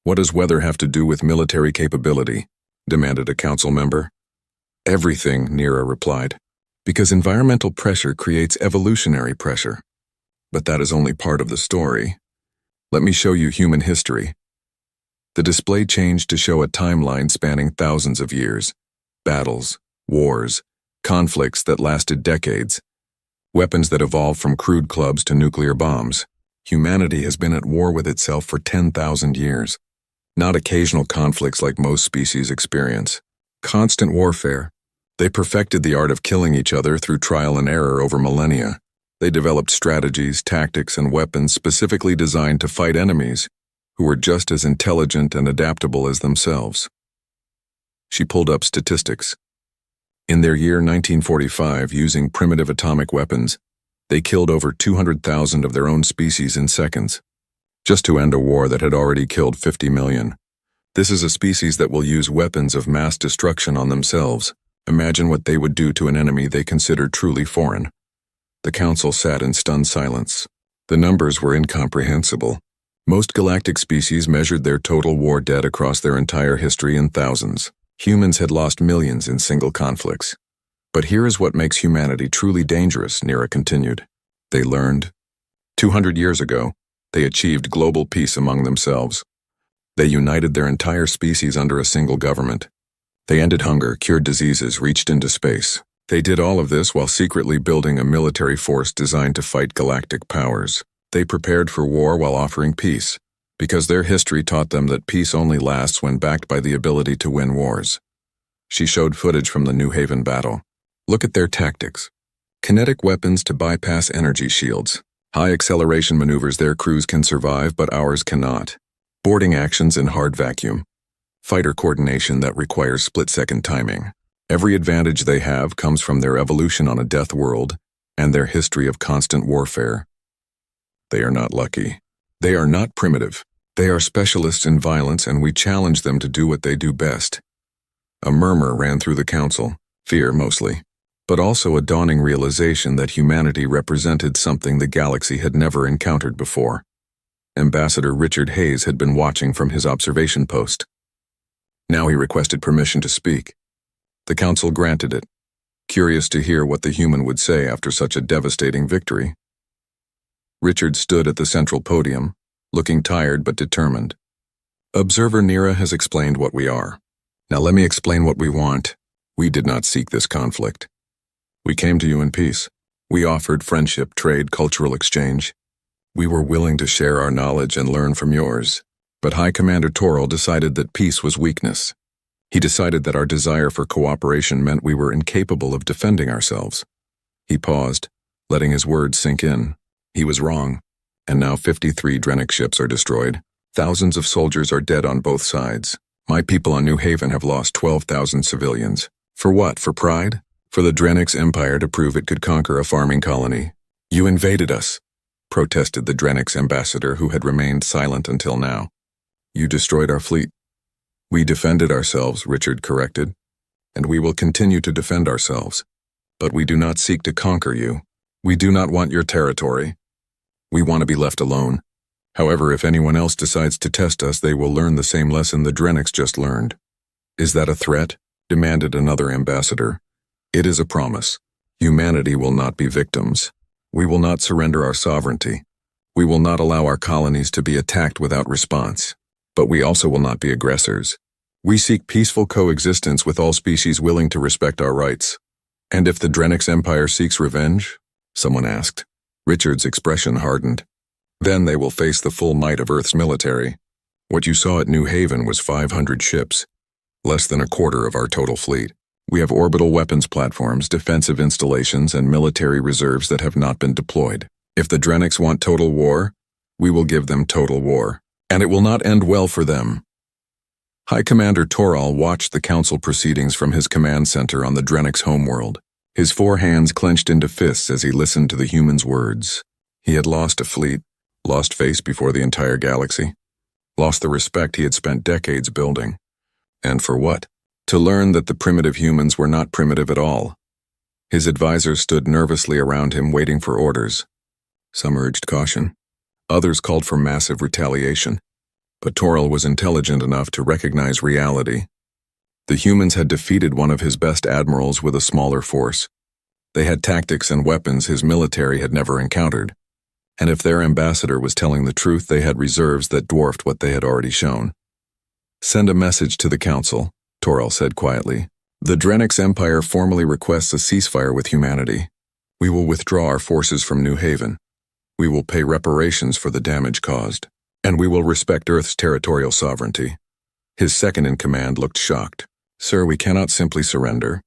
What does weather have to do with military capability? Demanded a council member. Everything, Nira replied. Because environmental pressure creates evolutionary pressure. But that is only part of the story. Let me show you human history. The display changed to show a timeline spanning thousands of years. Battles, wars, conflicts that lasted decades. Weapons that evolved from crude clubs to nuclear bombs. Humanity has been at war with itself for 10,000 years. Not occasional conflicts like most species experience. Constant warfare. They perfected the art of killing each other through trial and error over millennia. They developed strategies, tactics, and weapons specifically designed to fight enemies who were just as intelligent and adaptable as themselves. She pulled up statistics. In their year 1945, using primitive atomic weapons, they killed over 200,000 of their own species in seconds, just to end a war that had already killed 50 million. This is a species that will use weapons of mass destruction on themselves. Imagine what they would do to an enemy they considered truly foreign. The council sat in stunned silence. The numbers were incomprehensible. Most galactic species measured their total war debt across their entire history in thousands. Humans had lost millions in single conflicts. But here is what makes humanity truly dangerous, Nira continued. They learned. 200 years ago, they achieved global peace among themselves. They united their entire species under a single government. They ended hunger, cured diseases, reached into space. They did all of this while secretly building a military force designed to fight galactic powers. They prepared for war while offering peace, because their history taught them that peace only lasts when backed by the ability to win wars. She showed footage from the New Haven battle. Look at their tactics. Kinetic weapons to bypass energy shields. High acceleration maneuvers their crews can survive, but ours cannot. Boarding actions in hard vacuum. Fighter coordination that requires split-second timing. Every advantage they have comes from their evolution on a death world and their history of constant warfare. They are not lucky. They are not primitive. They are specialists in violence, and we challenge them to do what they do best. A murmur ran through the council, fear mostly, but also a dawning realization that humanity represented something the galaxy had never encountered before. Ambassador Richard Hayes had been watching from his observation post. Now he requested permission to speak. The council granted it, curious to hear what the human would say after such a devastating victory. Richard stood at the central podium, looking tired but determined. Observer Nira has explained what we are. Now let me explain what we want. We did not seek this conflict. We came to you in peace. We offered friendship, trade, cultural exchange. We were willing to share our knowledge and learn from yours. But High Commander Toral decided that peace was weakness. He decided that our desire for cooperation meant we were incapable of defending ourselves. He paused, letting his words sink in. He was wrong, and now 53 Drennic ships are destroyed. Thousands of soldiers are dead on both sides. My people on New Haven have lost 12,000 civilians. For what? For pride? For the Drennic's empire to prove it could conquer a farming colony. You invaded us, protested the Drennic's ambassador, who had remained silent until now. You destroyed our fleet. We defended ourselves, Richard corrected, and we will continue to defend ourselves. But we do not seek to conquer you. We do not want your territory. We want to be left alone. However, if anyone else decides to test us, they will learn the same lesson the Drennics just learned. Is that a threat? Demanded another ambassador. It is a promise. Humanity will not be victims. We will not surrender our sovereignty. We will not allow our colonies to be attacked without response. But we also will not be aggressors. We seek peaceful coexistence with all species willing to respect our rights. And if the Drennic's empire seeks revenge? Someone asked. Richard's expression hardened. Then they will face the full might of Earth's military. What you saw at New Haven was 500 ships, less than a quarter of our total fleet. We have orbital weapons platforms, defensive installations, and military reserves that have not been deployed. If the Drennics want total war, we will give them total war, and it will not end well for them. High Commander Toral watched the council proceedings from his command center on the Drennic's homeworld. His 4 hands clenched into fists as he listened to the human's words. He had lost a fleet, lost face before the entire galaxy, lost the respect he had spent decades building. And for what? To learn that the primitive humans were not primitive at all. His advisors stood nervously around him, waiting for orders. Some urged caution. Others called for massive retaliation. But Toral was intelligent enough to recognize reality. The humans had defeated one of his best admirals with a smaller force. They had tactics and weapons his military had never encountered. And if their ambassador was telling the truth, they had reserves that dwarfed what they had already shown. Send a message to the council, Toral said quietly. The Drennic's empire formally requests a ceasefire with humanity. We will withdraw our forces from New Haven. We will pay reparations for the damage caused. And we will respect Earth's territorial sovereignty. His second-in-command looked shocked. Sir, we cannot simply surrender.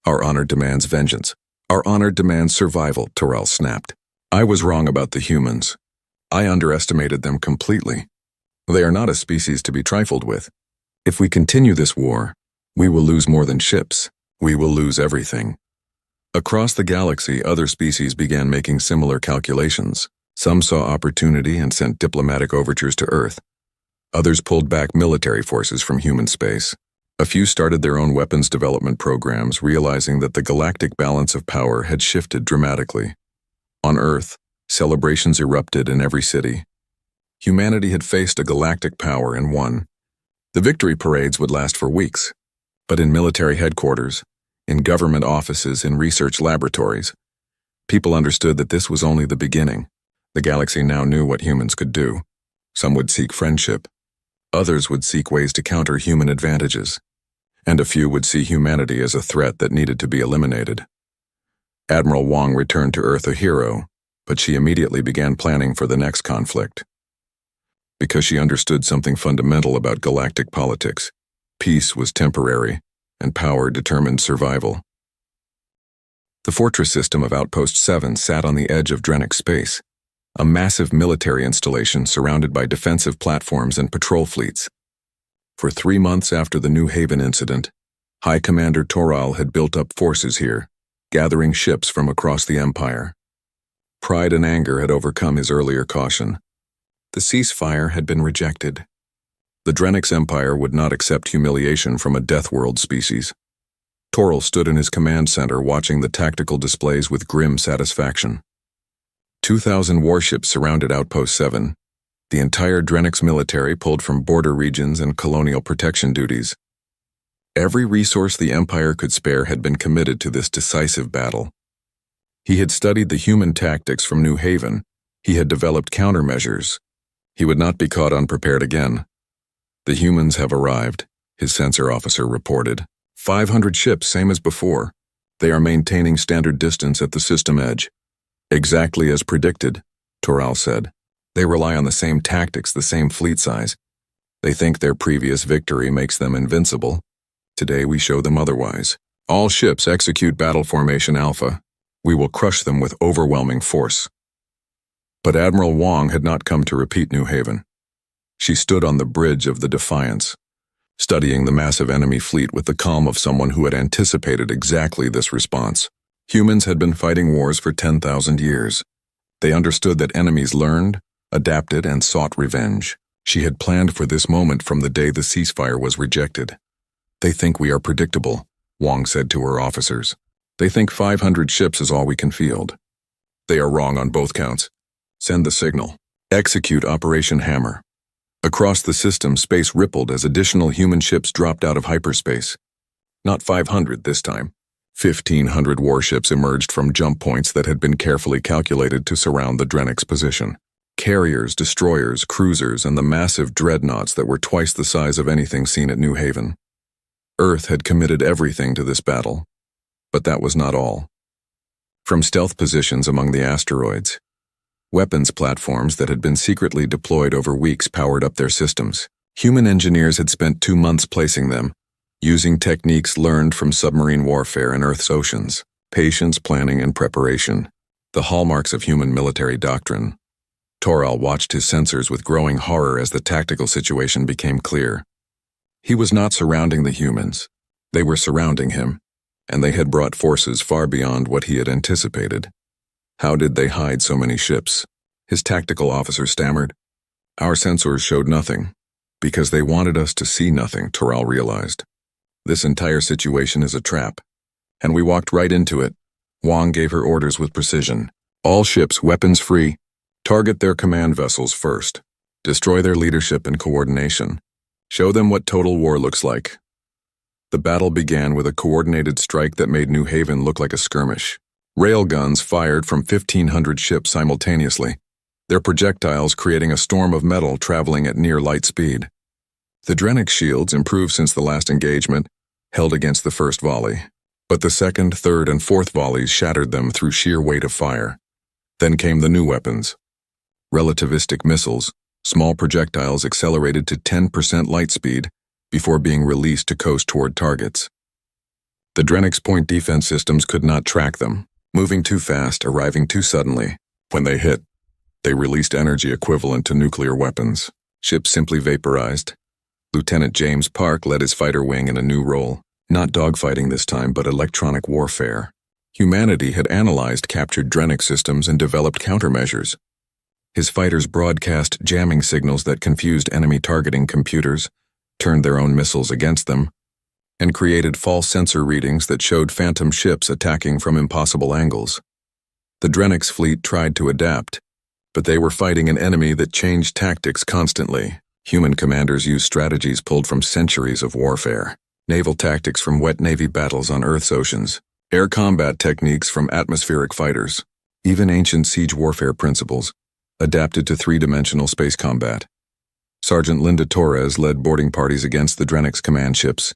Our honor demands vengeance. Our honor demands survival, Toral snapped. I was wrong about the humans. I underestimated them completely. They are not a species to be trifled with. If we continue this war, we will lose more than ships. We will lose everything. Across the galaxy, other species began making similar calculations. Some saw opportunity and sent diplomatic overtures to Earth. Others pulled back military forces from human space. A few started their own weapons development programs, realizing that the galactic balance of power had shifted dramatically. On Earth, celebrations erupted in every city. Humanity had faced a galactic power and won. The victory parades would last for weeks, but in military headquarters, in government offices, in research laboratories, people understood that this was only the beginning. The galaxy now knew what humans could do. Some would seek friendship. Others would seek ways to counter human advantages. And a few would see humanity as a threat that needed to be eliminated. Admiral Wong returned to Earth a hero, but she immediately began planning for the next conflict. Because she understood something fundamental about galactic politics. Peace was temporary, and power determined survival. The fortress system of Outpost 7 sat on the edge of Drennic space, a massive military installation surrounded by defensive platforms and patrol fleets. For 3 months after the New Haven incident, High Commander Toral had built up forces here, gathering ships from across the Empire. Pride and anger had overcome his earlier caution. The ceasefire had been rejected. The Drennic's empire would not accept humiliation from a Deathworld species. Toral stood in his command center watching the tactical displays with grim satisfaction. 2,000 warships surrounded Outpost 7. The entire Drennic's military pulled from border regions and colonial protection duties. Every resource the Empire could spare had been committed to this decisive battle. He had studied the human tactics from New Haven. He had developed countermeasures. He would not be caught unprepared again. The humans have arrived, his sensor officer reported. 500 ships, same as before. They are maintaining standard distance at the system edge. Exactly as predicted, Toral said. They rely on the same tactics, the same fleet size. They think their previous victory makes them invincible. Today we show them otherwise. All ships execute battle formation Alpha. We will crush them with overwhelming force. But Admiral Wong had not come to repeat New Haven. She stood on the bridge of the Defiance, studying the massive enemy fleet with the calm of someone who had anticipated exactly this response. Humans had been fighting wars for 10,000 years. They understood that enemies learned, adapted, and sought revenge. She had planned for this moment from the day the ceasefire was rejected. They think we are predictable, Wong said to her officers. They think 500 ships is all we can field. They are wrong on both counts. Send the signal. Execute Operation Hammer. Across the system, space rippled as additional human ships dropped out of hyperspace. Not 500 this time. 1,500 warships emerged from jump points that had been carefully calculated to surround the Drennic's position. Carriers, destroyers, cruisers, and the massive dreadnoughts that were twice the size of anything seen at New Haven. Earth had committed everything to this battle. But that was not all. From stealth positions among the asteroids, weapons platforms that had been secretly deployed over weeks powered up their systems. Human engineers had spent 2 months placing them, using techniques learned from submarine warfare in Earth's oceans. Patience, planning, and preparation, the hallmarks of human military doctrine. Toral watched his sensors with growing horror as the tactical situation became clear. He was not surrounding the humans. They were surrounding him, and they had brought forces far beyond what he had anticipated. How did they hide so many ships? His tactical officer stammered. Our sensors showed nothing, because they wanted us to see nothing, Toral realized. This entire situation is a trap, and we walked right into it. Wong gave her orders with precision. All ships, weapons free. Target their command vessels first. Destroy their leadership and coordination. Show them what total war looks like. The battle began with a coordinated strike that made New Haven look like a skirmish. Railguns fired from 1,500 ships simultaneously, their projectiles creating a storm of metal traveling at near light speed. The Drennic shields, improved since the last engagement, held against the first volley, but the second, third, and fourth volleys shattered them through sheer weight of fire. Then came the new weapons. Relativistic missiles, small projectiles accelerated to 10% light speed before being released to coast toward targets. The Drennic's point defense systems could not track them, moving too fast, arriving too suddenly. When they hit, they released energy equivalent to nuclear weapons. Ships simply vaporized. Lieutenant James Park led his fighter wing in a new role, not dogfighting this time, but electronic warfare. Humanity had analyzed captured Drennic systems and developed countermeasures. His fighters broadcast jamming signals that confused enemy targeting computers, turned their own missiles against them, and created false sensor readings that showed phantom ships attacking from impossible angles. The Drennic's fleet tried to adapt, But they were fighting an enemy that changed tactics constantly. Human commanders used strategies pulled from centuries of warfare. Naval tactics from wet Navy battles on Earth's oceans. Air combat techniques from atmospheric fighters. Even ancient siege warfare principles, adapted to three-dimensional space combat. Sergeant Linda Torres led boarding parties against the Drennick's command ships,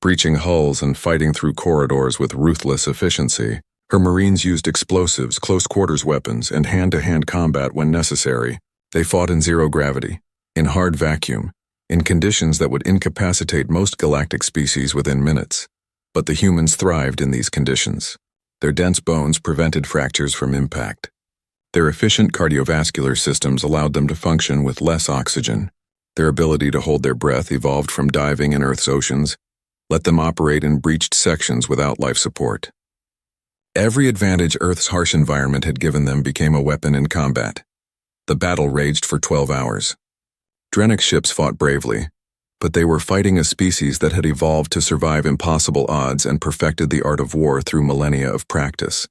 breaching hulls and fighting through corridors with ruthless efficiency. Her Marines used explosives, close-quarters weapons, and hand-to-hand combat when necessary. They fought in zero gravity, in hard vacuum, in conditions that would incapacitate most galactic species within minutes. But the humans thrived in these conditions. Their dense bones prevented fractures from impact. Their efficient cardiovascular systems allowed them to function with less oxygen. Their ability to hold their breath evolved from diving in Earth's oceans, let them operate in breached sections without life support. Every advantage Earth's harsh environment had given them became a weapon in combat. The battle raged for 12 hours. Drennick ships fought bravely, but they were fighting a species that had evolved to survive impossible odds and perfected the art of war through millennia of practice.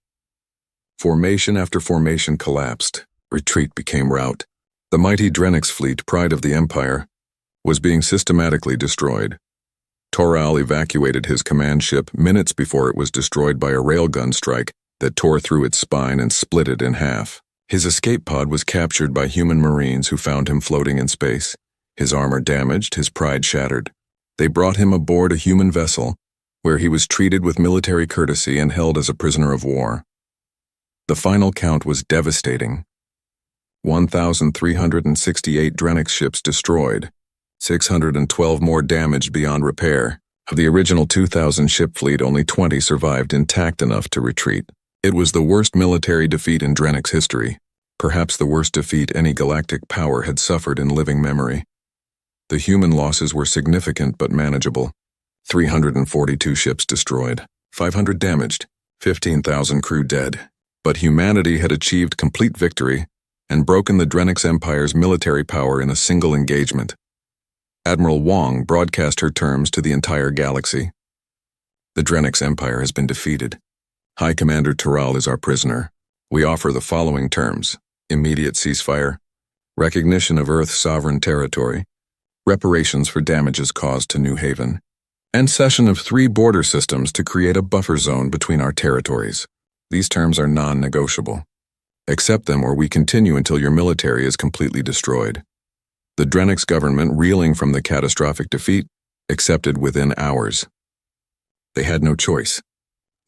Formation after formation collapsed. Retreat became rout. The mighty Drennick's fleet, pride of the Empire, was being systematically destroyed. Toral evacuated his command ship minutes before it was destroyed by a railgun strike that tore through its spine and split it in half. His escape pod was captured by human Marines who found him floating in space. His armor damaged, his pride shattered. They brought him aboard a human vessel, where he was treated with military courtesy and held as a prisoner of war. The final count was devastating. 1,368 Drennick ships destroyed, 612 more damaged beyond repair. Of the original 2,000 ship fleet, only 20 survived intact enough to retreat. It was the worst military defeat in Drennick's history, perhaps the worst defeat any galactic power had suffered in living memory. The human losses were significant but manageable. 342 ships destroyed, 500 damaged, 15,000 crew dead. But humanity had achieved complete victory and broken the Drennick's empire's military power in a single engagement. Admiral Wong broadcast her terms to the entire galaxy. The Drennick's empire has been defeated. High Commander Toral is our prisoner. We offer the following terms: immediate ceasefire, recognition of Earth's sovereign territory, reparations for damages caused to New Haven, and cession of 3 border systems to create a buffer zone between our territories. These terms are non-negotiable. Accept them or we continue until your military is completely destroyed. The Drennick's government, reeling from the catastrophic defeat, accepted within hours. They had no choice.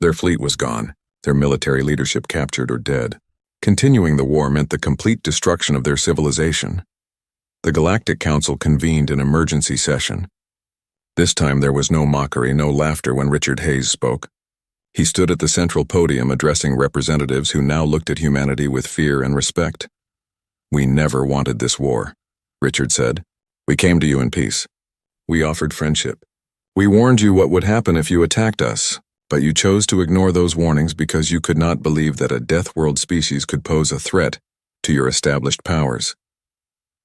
Their fleet was gone, their military leadership captured or dead. Continuing the war meant the complete destruction of their civilization. The Galactic Council convened an emergency session. This time there was no mockery, no laughter when Richard Hayes spoke. He stood at the central podium addressing representatives who now looked at humanity with fear and respect. "We never wanted this war," Richard said. "We came to you in peace. We offered friendship. We warned you what would happen if you attacked us, but you chose to ignore those warnings because you could not believe that a Deathworld species could pose a threat to your established powers."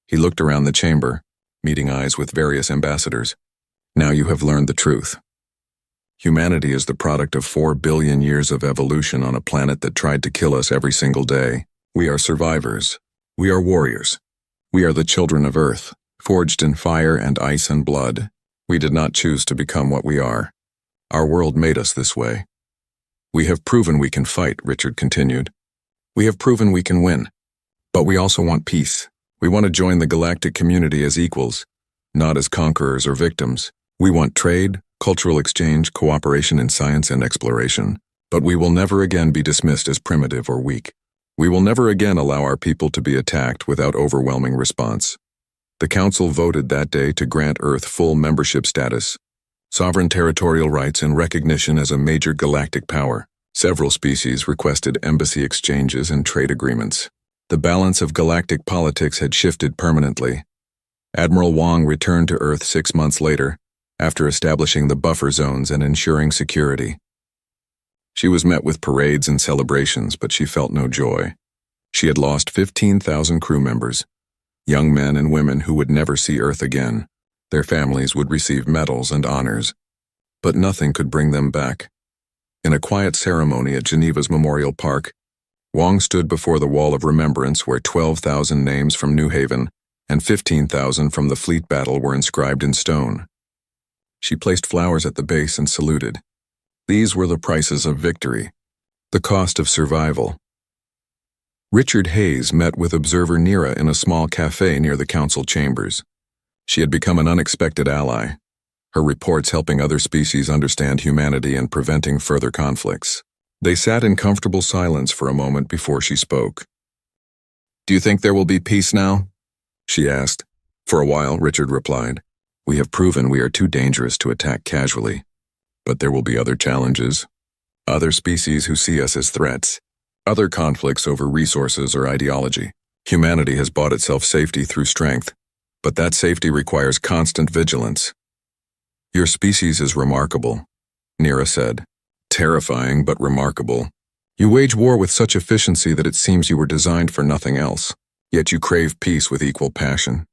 He looked around the chamber, meeting eyes with various ambassadors. "Now you have learned the truth. Humanity is the product of 4 billion years of evolution on a planet that tried to kill us every single day. We are survivors. We are warriors. We are the children of Earth, forged in fire and ice and blood. We did not choose to become what we are. Our world made us this way. We have proven we can fight," Richard continued. "We have proven we can win. But we also want peace. We want to join the galactic community as equals, not as conquerors or victims. We want trade, cultural exchange, cooperation in science and exploration. But we will never again be dismissed as primitive or weak. We will never again allow our people to be attacked without overwhelming response." The Council voted that day to grant Earth full membership status, sovereign territorial rights, and recognition as a major galactic power. Several species requested embassy exchanges and trade agreements. The balance of galactic politics had shifted permanently. Admiral Wong returned to Earth 6 months later, after establishing the buffer zones and ensuring security. She was met with parades and celebrations, but she felt no joy. She had lost 15,000 crew members, young men and women who would never see Earth again. Their families would receive medals and honors, but nothing could bring them back. In a quiet ceremony at Geneva's Memorial Park, Wong stood before the wall of remembrance where 12,000 names from New Haven and 15,000 from the Fleet battle were inscribed in stone. She placed flowers at the base and saluted. These were the prices of victory, the cost of survival. Richard Hayes met with observer Nira in a small cafe near the council chambers. She had become an unexpected ally, her reports helping other species understand humanity and preventing further conflicts. They sat in comfortable silence for a moment before she spoke. "Do you think there will be peace now?" she asked. "For a while," Richard replied. "We have proven we are too dangerous to attack casually. But there will be other challenges. Other species who see us as threats. Other conflicts over resources or ideology. Humanity has bought itself safety through strength, but that safety requires constant vigilance." "Your species is remarkable," Nira said. "Terrifying, but remarkable. You wage war with such efficiency that it seems you were designed for nothing else, yet you crave peace with equal passion."